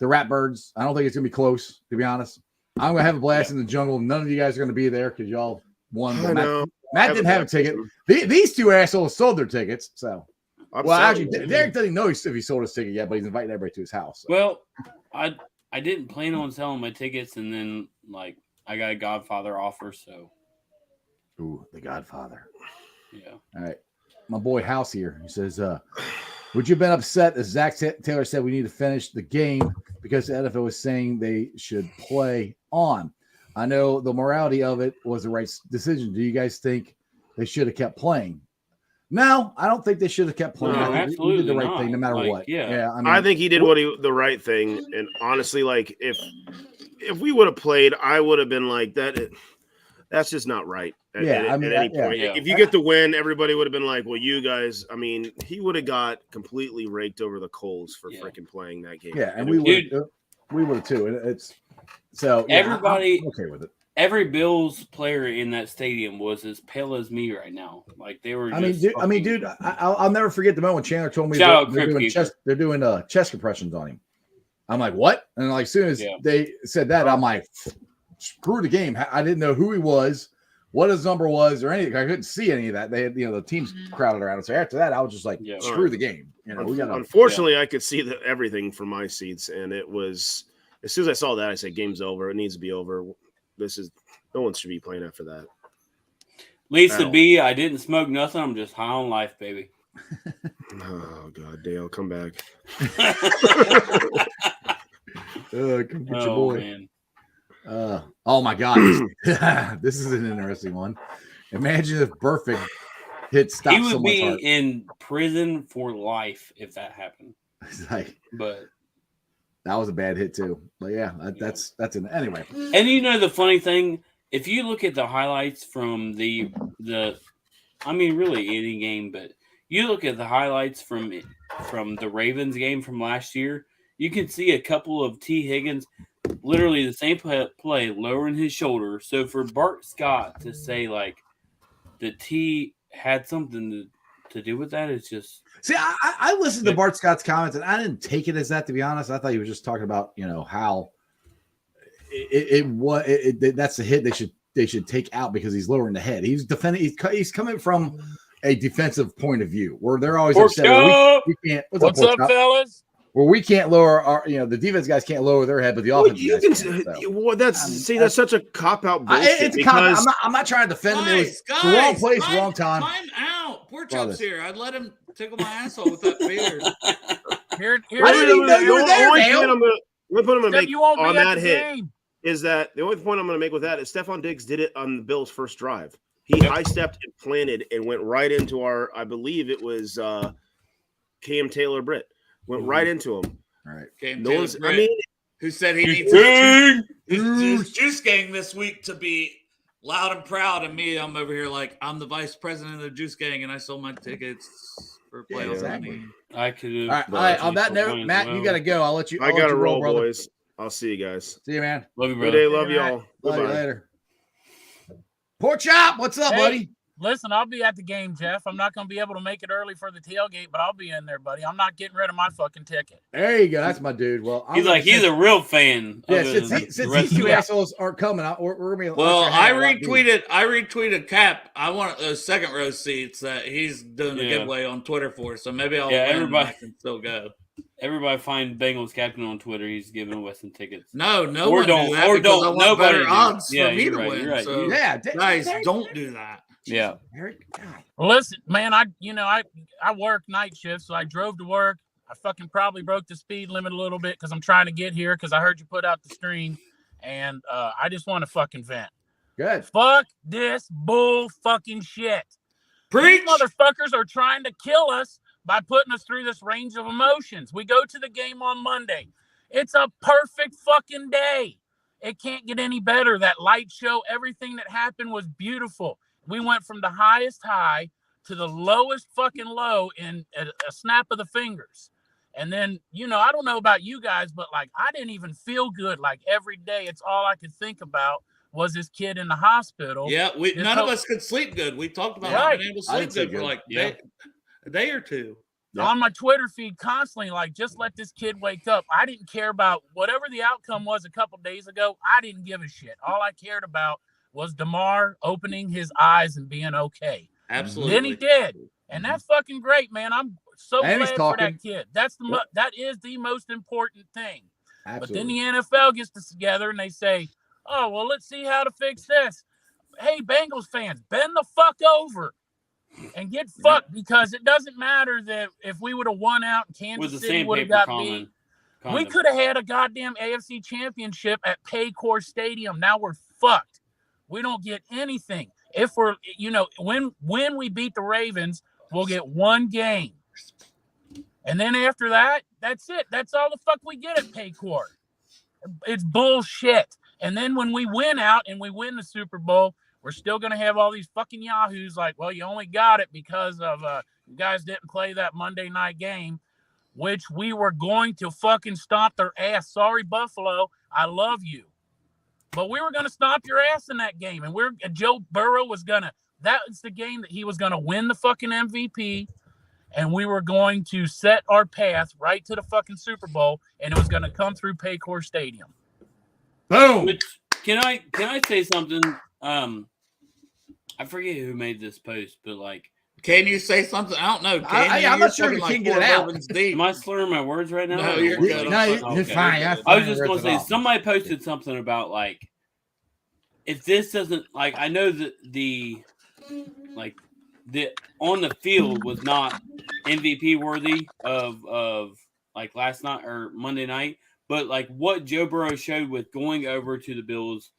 the Ratbirds. I don't think it's going to be close. To be honest, I'm going to have a blast in the jungle. None of you guys are going to be there because y'all won. I know. Matt didn't have a ticket. These two assholes sold their tickets. So, actually, Derek doesn't know if he sold his ticket yet, but he's inviting everybody to his house. So. Well, I didn't plan on selling my tickets, and then like I got a Godfather offer, so. Ooh, the Godfather. Yeah. All right. My boy House here. He says, would you have been upset as Zach Taylor said we need to finish the game because the NFL was saying they should play on? I know the morality of it was the right decision. Do you guys think they should have kept playing? No, I don't think they should have kept playing. No, I think absolutely he did the right not. thing no matter Like, what. yeah. I mean, I think he did the right thing. And honestly, like if we would have played, I would have been like that. That's just not right. At any point. Yeah. If you get the win, everybody would have been like, well, you guys, I mean, he would have got completely raked over the coals for freaking playing that game. Yeah, and we would have too. And it's so everybody I'm okay with it. Every Bills player in that stadium was as pale as me right now. Like they were. Dude. I'll never forget the moment when Chandler told me they're doing chest compressions on him. I'm like, what? And like, as soon as they said that, I'm like, screw the game. I didn't know who he was, what his number was, or anything. I couldn't see any of that. They had, the teams crowded around. So after that, I was just like, screw the game. Unfortunately, I could see everything from my seats, and it was as soon as I saw that, I said, "Game's over. It needs to be over. No one should be playing after that." Lisa B, I didn't smoke nothing. I'm just high on life, baby. Oh God, Dale, come back. Come get your boy. Man. Oh my God, this is an interesting one. Imagine if Burfict hit stop. He would someone's be heart. in prison for life if that happened. It's like, but that was a bad hit too. But yeah, that's an anyway. And the funny thing, if you look at the highlights from the really any game, but you look at the highlights from the Ravens game from last year, you can see a couple of T. Higgins literally the same play, lowering his shoulder. So for Bart Scott to say like the T had something to do with that, it's just. See, I listened to Bart Scott's comments, and I didn't take it as that, to be honest. I thought he was just talking about, how that's the hit they should take out because he's lowering the head. He's defending. He's coming from a defensive point of view where they're always upset. We can't. What's up, fellas? Where we can't lower our, the defense guys can't lower their head, but the offense guys can. That's such a cop out bullshit. It's a cop out. I'm not trying to defend him. It was the wrong place, wrong time. Time out. Poor Chuck's here. I'd let him tickle my asshole with that beard. The only point I'm going to make on that hit is that the only point I'm going to make with that is Stephon Diggs did it on the Bills' first drive. He high stepped and planted and went right into I believe it was Cam Taylor Britt. Went right into him. All right. Who said he needs his juice gang this week to be loud and proud, and me, I'm over here like I'm the vice president of the juice gang, and I sold my tickets for playoffs. Exactly. I could. All right. On that note, Matt, you got to go. I'll let you. I got to roll, brother. boys. I'll see you guys. See you, man. Love you, Good brother. day. Love you all. Love you later. Pork Chop, what's up, buddy? Listen, I'll be at the game, Jeff. I'm not going to be able to make it early for the tailgate, but I'll be in there, buddy. I'm not getting rid of my fucking ticket. There you go. That's my dude. Well, he's a real fan. Yeah, since these two assholes aren't coming, we're gonna be. Well, I retweeted Cap. I want those second row seats that he's doing the giveaway on Twitter for. So maybe everybody can still go. Everybody find Bengals captain on Twitter. He's giving away some tickets. No one do that because I want better odds for me to win. Right. So guys, don't do that. Yeah. Listen, man, I work night shifts, so I drove to work. I fucking probably broke the speed limit a little bit because I'm trying to get here because I heard you put out the stream, and I just want to fucking vent. Good. Fuck this bull fucking shit. Preach. These motherfuckers are trying to kill us by putting us through this range of emotions. We go to the game on Monday. It's a perfect fucking day. It can't get any better. That light show, everything that happened was beautiful. We went from the highest high to the lowest fucking low in a snap of the fingers. And then, I don't know about you guys, but like, I didn't even feel good. Like every day, it's all I could think about was this kid in the hospital. Yeah, none of us could sleep good. We talked about not being able to sleep good for like a day or two. Yep. On my Twitter feed constantly, like, just let this kid wake up. I didn't care about whatever the outcome was a couple days ago. I didn't give a shit. All I cared about was DeMar opening his eyes and being okay. Absolutely. Then he did. And that's fucking great, man. I'm so glad for that kid. That is the most important thing. Absolutely. But then the NFL gets this together and they say, oh, well, let's see how to fix this. Hey, Bengals fans, bend the fuck over and get fucked because it doesn't matter that if we would have won out and Kansas City would have got beat. We could have had a goddamn AFC championship at Paycor Stadium. Now we're fucked. We don't get anything. If we're, when we beat the Ravens, we'll get one game. And then after that, that's it. That's all the fuck we get at Paycor. It's bullshit. And then when we win out and we win the Super Bowl, we're still going to have all these fucking yahoos like, well, you only got it because of you guys didn't play that Monday night game, which we were going to fucking stomp their ass. Sorry, Buffalo. I love you. But we were going to stomp your ass in that game. And Joe Burrow was going to – that was the game that he was going to win the fucking MVP. And we were going to set our path right to the fucking Super Bowl. And it was going to come through Paycor Stadium. Boom. Which, can I say something? I forget who made this post, but like, can you say something? I don't know. I'm not sure you can get it out. Am I slurring my words right now? No, you're good. You're fine. I was just going to say, somebody posted something about like, if this doesn't like, I know that the on the field was not MVP worthy of like last night or Monday night, but like what Joe Burrow showed with going over to the Bills,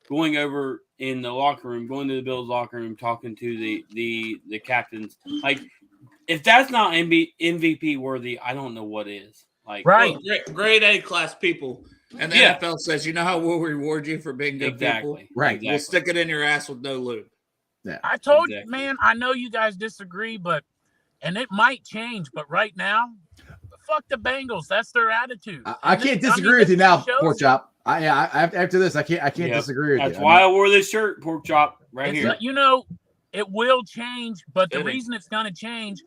going over in the locker room, going to the Bills locker room, talking to the captains. Like, if that's not MVP worthy, I don't know what is. Like, right, grade A class people, and the NFL says, you know how we'll reward you for being good people, right? We'll stick it in your ass with no lube. Yeah, I told you, man. I know you guys disagree, and it might change, but right now, fuck the Bengals. That's their attitude. I can't disagree with you now, Pork Chop. After this, I can't disagree with you. That's why I wore this shirt, Pork Chop, right here. You know, it will change, but the reason it's going to change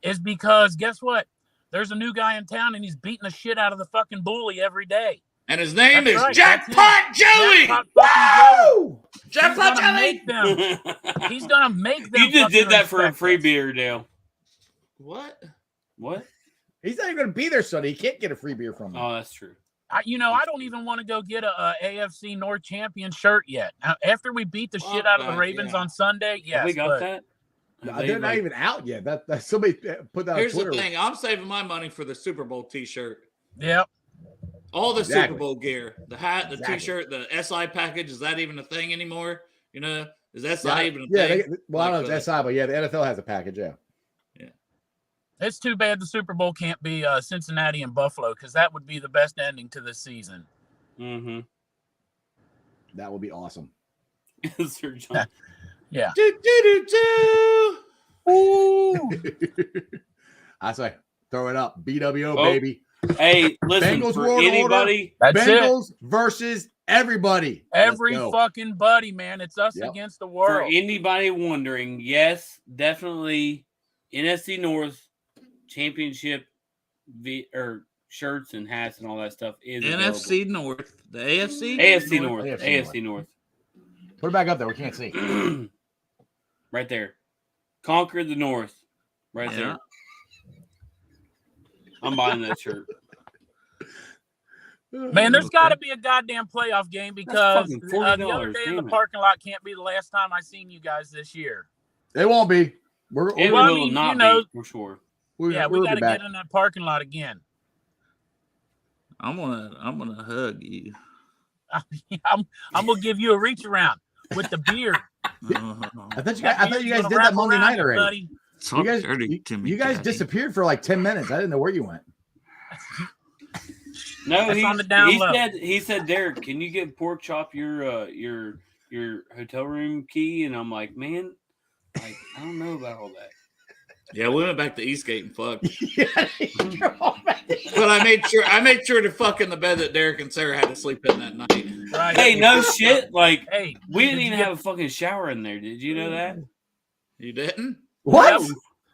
is because guess what? There's a new guy in town, and he's beating the shit out of the fucking bully every day. And his name is right. Jackpot Joey. Jackpot Joey. He's gonna make them. You just did that for a free beer, Dale. What? He's not even going to be there Sunday. He can't get a free beer from him. Oh, that's true. I don't even want to go get a AFC North champion shirt yet. After we beat the shit out of the Ravens on Sunday, yes. Have we got that? They're not even out yet. That somebody put that. Here's on Twitter. the thing: I'm saving my money for the Super Bowl T-shirt. Yep. All the Super Bowl gear, the hat, the T-shirt, the SI package. Is that even a thing anymore? You know, is SI even a thing? I don't know if it's SI, but yeah, the NFL has a package. Yeah. It's too bad the Super Bowl can't be Cincinnati and Buffalo because that would be the best ending to this season. Mm-hmm. That would be awesome. Yeah. Ooh. I say, throw it up. BWO, baby. Hey, listen, Bengals for anybody. Bengals versus everybody. Every fucking buddy, man. It's us against the world. For anybody wondering, yes, definitely NFC North championship shirts and hats and all that stuff is NFC available. North. The AFC? AFC North. AFC North. Put it back up there. We can't see. Right there. Conquer the North. Right there. I'm buying that shirt. Man, there's got to be a goddamn playoff game because the other day in the parking lot can't be the last time I seen you guys this year. It won't be. It will not be, for sure. We got to get in that parking lot again. I'm gonna hug you. I'm gonna give you a reach around with the beard. I thought you guys did that Monday night already. You guys disappeared for like 10 minutes. I didn't know where you went. No, he said, Derek, can you get Pork Chop your hotel room key? And I'm like, man, I don't know about all that. Yeah, we went back to Eastgate and fucked. But I made sure to fuck in the bed that Derek and Sarah had to sleep in that night. Right. Hey, no shit. Like, hey, we didn't even have a fucking shower in there. Did you know that? You didn't? What?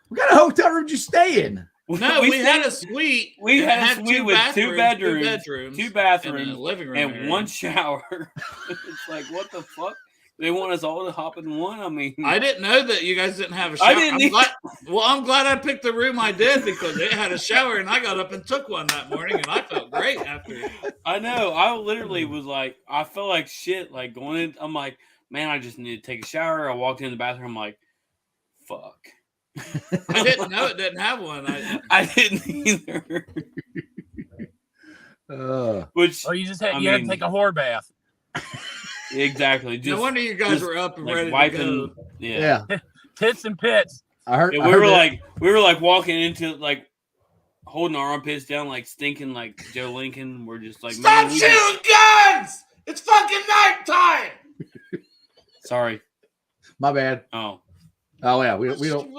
What kind of hotel room did you stay in? No, we had a suite. We had a suite with two bathrooms, and a living room and one shower. It's like, what the fuck? They want us all to hop in one. I mean, I didn't know that you guys didn't have a shower. I'm glad I picked the room I did because it had a shower, and I got up and took one that morning, and I felt great after. I know. I literally was like, I felt like shit. Like going in, I'm like, man, I just need to take a shower. I walked in the bathroom. I'm like, fuck. I didn't know it didn't have one. I didn't either. You just had to take a whore bath. Exactly. No wonder you guys were up and ready to go. Yeah. Tits and pits. I heard. We were like walking into like holding our armpits down, like stinking like Joe Lincoln. We're just like, stop shooting guns! It's fucking nighttime. Sorry, my bad. Oh yeah. We don't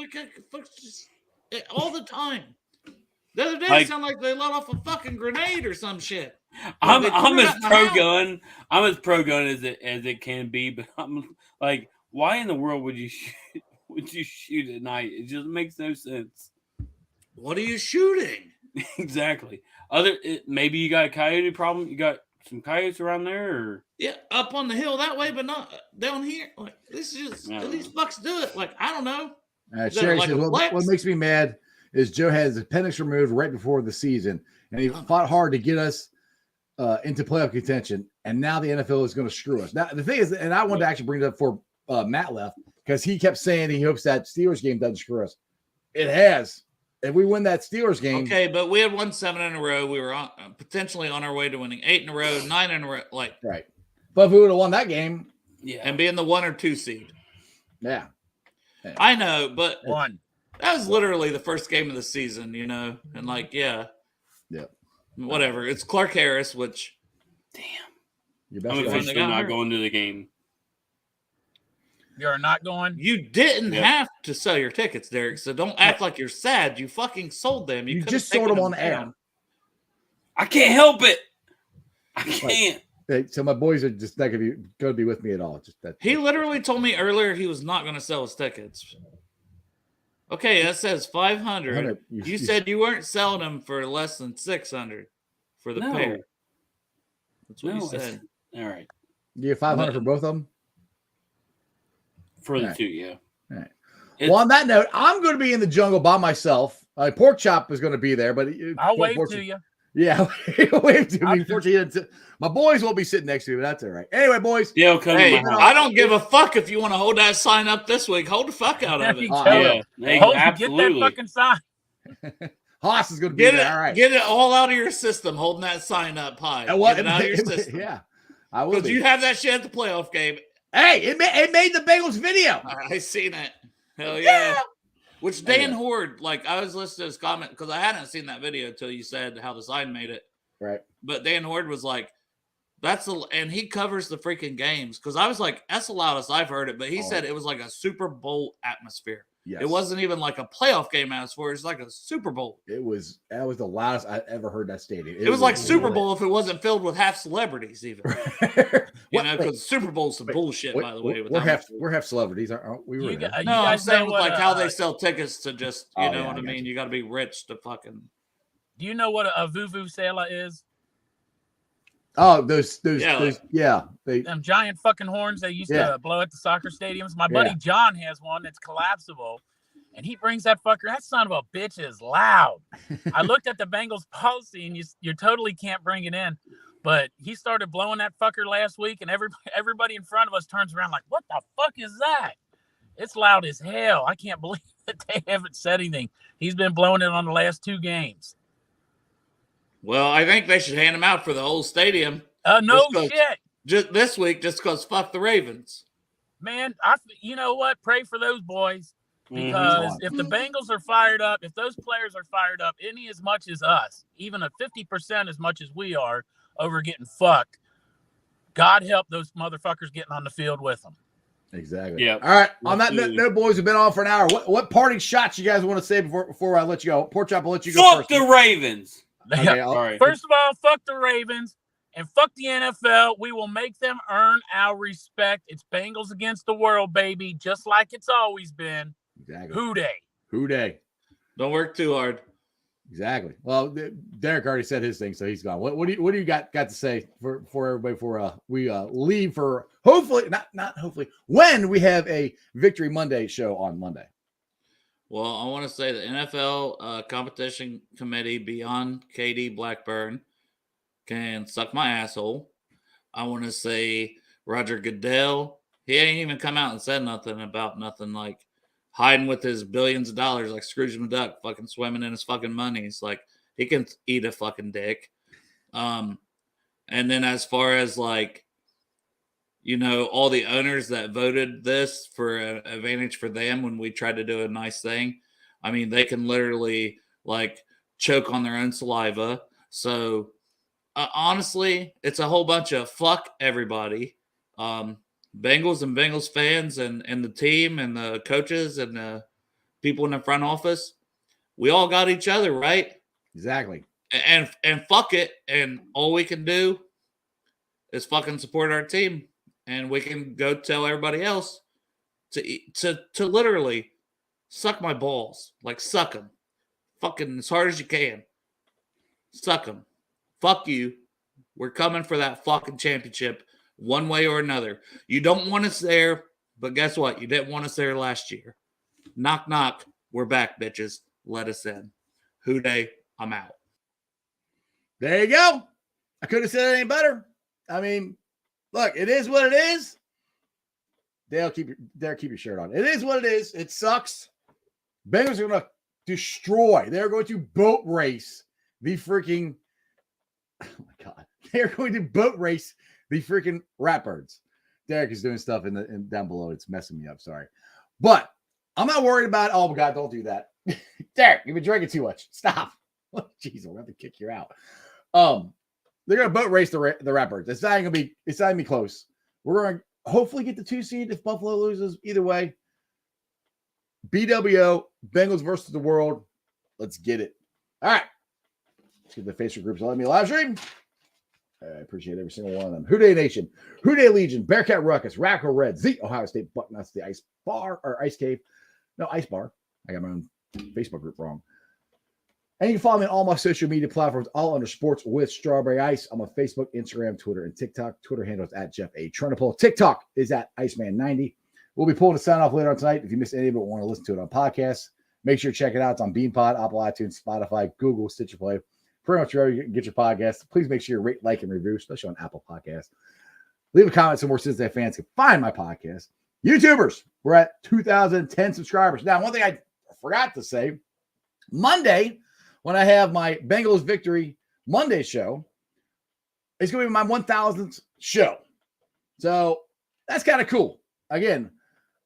all the time. The other day, it sounded like they let off a fucking grenade or some shit. I'm as pro gun. I'm as pro gun as it can be, but I'm like, why in the world would you shoot at night? It just makes no sense. What are you shooting? Exactly. Maybe you got a coyote problem. You got some coyotes around there, or up on the hill that way, but not down here. Like this is just these fucks do it. Like I don't know. Sherry says, what makes me mad is Joe had his appendix removed right before the season, and he fought hard to get us into playoff contention, and now the NFL is going to screw us. Now, the thing is, and I wanted to actually bring it up before Matt left, because he kept saying he hopes that Steelers game doesn't screw us. It has. If we win that Steelers game. Okay, but we had won 7 in a row. We were potentially on our way to winning 8 in a row, 9 in a row. Right. But if we would have won that game. And being the 1 or 2 seed. Yeah. I know, but that was literally the first game of the season, you know? And whatever. It's Clark Harris, which I'm officially not going to the game. You're not going? You didn't have to sell your tickets, Derek, so don't act like you're sad. You fucking sold them. You just sold them on air. I can't help it. I can't. So my boys are just not going to be with me at all. Just that. He literally told me earlier he was not going to sell his tickets. Okay, that says 500. You said you weren't selling them for less than 600 for the pair. That's what you said. All right. You get 500 for both of them? For the two, yeah. All right. Well, on that note, I'm going to be in the jungle by myself. Pork Chop is going to be there, but I'll wave to you. Yeah, wave to me. Fortunately, my boys won't be sitting next to me, but that's all right. Anyway, boys. Yeah, come hey, I don't give a fuck if you want to hold that sign up this week. Hold the fuck out of it. Absolutely. Get that fucking sign. Haas is going to be there. All right. Get it all out of your system, holding that sign up high. Get it out of your system. Yeah, I will. Because you have that shit at the playoff game. Hey, it made the Bengals video. I seen it. Hell yeah. Which Dan Horde, like, I was listening to his comment because I hadn't seen that video until you said how the sign made it. Right. But Dan Horde was like, and he covers the freaking games because I was like, that's the loudest I've heard it. But he said it was like a Super Bowl atmosphere. Yes. It wasn't even like a playoff game atmosphere. It was like a Super Bowl. That was the loudest I ever heard that stadium. It was like Super Bowl if it wasn't filled with half celebrities, even. Because Super Bowl's some bullshit, by the way. We're half celebrities, aren't we? No, I'm saying with like how they sell tickets to just, you know what I mean? You got to be rich to fucking. Do you know what a vuvuzela is? Oh, those them giant fucking horns they used to blow at the soccer stadiums. My buddy John has one that's collapsible, and he brings that fucker. That son of a bitch is loud. I looked at the Bengals policy, and you totally can't bring it in. But he started blowing that fucker last week, and everybody in front of us turns around like, "What the fuck is that?" It's loud as hell. I can't believe that they haven't said anything. He's been blowing it on the last 2 games. Well, I think they should hand him out for the whole stadium. No shit. Just this week, just because fuck the Ravens. Man, you know what? Pray for those boys. Because if the Bengals are fired up, if those players are fired up any as much as us, even a 50% as much as we are over getting fucked, God help those motherfuckers getting on the field with them. Exactly. Yeah. All right. On that note, boys, we've been on for an hour. What parting shots you guys want to say before I let you go? Pork Chop, I'll let you go first. Fuck the Ravens. Okay, all right. First of all, fuck the Ravens and fuck the NFL. We will make them earn our respect. It's Bengals against the world, baby, just like it's always been. Exactly. Who dey? Don't work too hard. Exactly. Well, Derek already said his thing, so he's gone. What do you got to say for everybody before we leave for hopefully not hopefully when we have a Victory Monday show on Monday? Well, I want to say the NFL competition committee beyond KD Blackburn can suck my asshole. I want to say Roger Goodell. He ain't even come out and said nothing about nothing like hiding with his billions of dollars like Scrooge McDuck, fucking swimming in his fucking money. It's like he can eat a fucking dick. And then as far as like, you know, all the owners that voted this for an advantage for them when we tried to do a nice thing. I mean, they can literally like choke on their own saliva. So honestly, it's a whole bunch of fuck everybody. Bengals and Bengals fans and the team and the coaches and the people in the front office. We all got each other, right? Exactly. And fuck it. And all we can do is fucking support our team. And we can go tell everybody else to literally suck my balls. Like, suck them. Fucking as hard as you can. Suck them. Fuck you. We're coming for that fucking championship one way or another. You don't want us there, but guess what? You didn't want us there last year. Knock, knock. We're back, bitches. Let us in. Who dey? I'm out. There you go. I couldn't have said it any better. I mean, look, it is what it is. Dale, keep your shirt on. It is what it is. It sucks. Bengals are going to destroy. They're going to boat race the freaking. Oh my God! They're going to boat race the freaking Ratbirds. Derek is doing stuff in down below. It's messing me up. Sorry, but I'm not worried about. Oh my God! Don't do that, Derek. You've been drinking too much. Stop. Jeez, I'll have to kick you out. They're going to boat race the Ratbirds. It's not going to be close. We're going to hopefully get the 2 seed if Buffalo loses. Either way, BWO, Bengals versus the world. Let's get it. All right. Let's get the Facebook groups. Let me live stream. I appreciate every single one of them. Houday Nation, Houday Legion, Bearcat Ruckus, Radical Reds, the Ohio State Bucknuts, the Ice Bar or Ice Cave. No, Ice Bar. I got my own Facebook group wrong. And you can follow me on all my social media platforms, all under Sports with Strawberry Ice. I'm on Facebook, Instagram, Twitter, and TikTok. Twitter handle is at Jeff A. Trunapole. TikTok is at Iceman90. We'll be pulling a sign off later on tonight. If you missed any of it or want to listen to it on podcasts, make sure to check it out. It's on BeanPod, Apple iTunes, Spotify, Google, Stitcher Play. Pretty much wherever you get your podcast. Please make sure you rate, like, and review, especially on Apple Podcasts. Leave a comment so more Cincinnati fans can find my podcast. YouTubers, we're at 2,010 subscribers. Now, one thing I forgot to say, Monday, when I have my Bengals Victory Monday show, it's going to be my 1,000th show. So that's kind of cool. Again,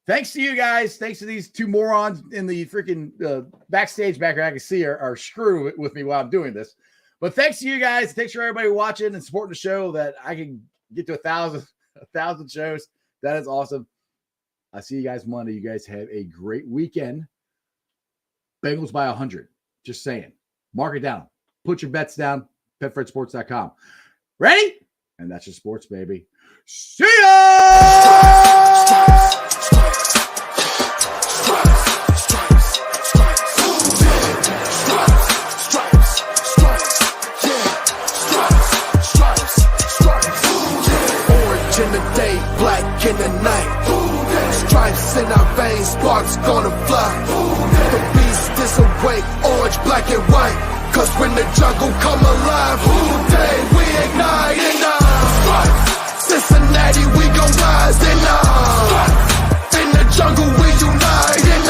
thanks to you guys. Thanks to these two morons in the freaking backstage back here. I can see are screwing with me while I'm doing this. But thanks to you guys. Thanks for everybody watching and supporting the show that I can get to 1,000 shows. That is awesome. I'll see you guys Monday. You guys have a great weekend. Bengals by 100. Just saying. Mark it down. Put your bets down. PetFredSports.com. Ready? And that's your sports, baby. See ya! In the day, black in the night. Stripes in our veins, sparks gonna fly. The beast is awake, orange, black, and white. Cause when the jungle come alive, Houday, we ignite in Cincinnati, we gon' rise in the jungle, we unite in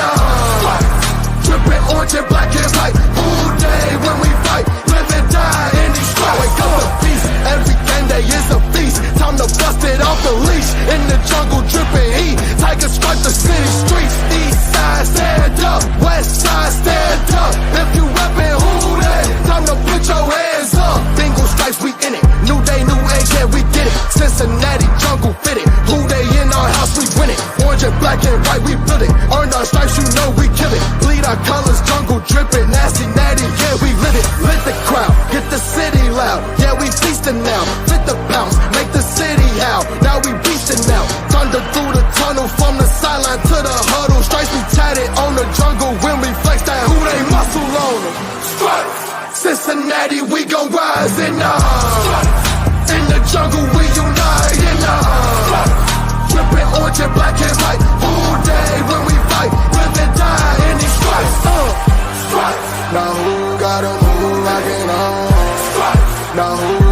dripping orange and black and white. Houday, when we fight, live and die in these stripes. Wake up the beast, every game day is a feast. Time to bust it off the leash. In the jungle, dripping heat. Tiger stripe the city streets. East side, stand up. West side, stand up. If you reppin' Houday, time to put your hands up. Bengals stripes, we in it. New day, new age, yeah, we get it. Cincinnati, jungle fitted. Houday in our house, we win it. Orange and black and white, we build it. Earn our stripes, you know we kill it. Bleed our colors, jungle dripping. Nasty, natty, yeah, we lit it. Lit the crowd, get the city loud. Yeah, we feasting now. Fit the bounce, make the city howl. Now we beastin' now. Thunder through the tunnel, from the sideline to the huddle. Stripes be tatted on the jungle when we flex that Houday muscle on them. Cincinnati, we gon' rise in the jungle, we unite in dripping orange and black and white. Houday, when we fight, live and die in these stripes. Now who got 'em, who rockin' on? Now who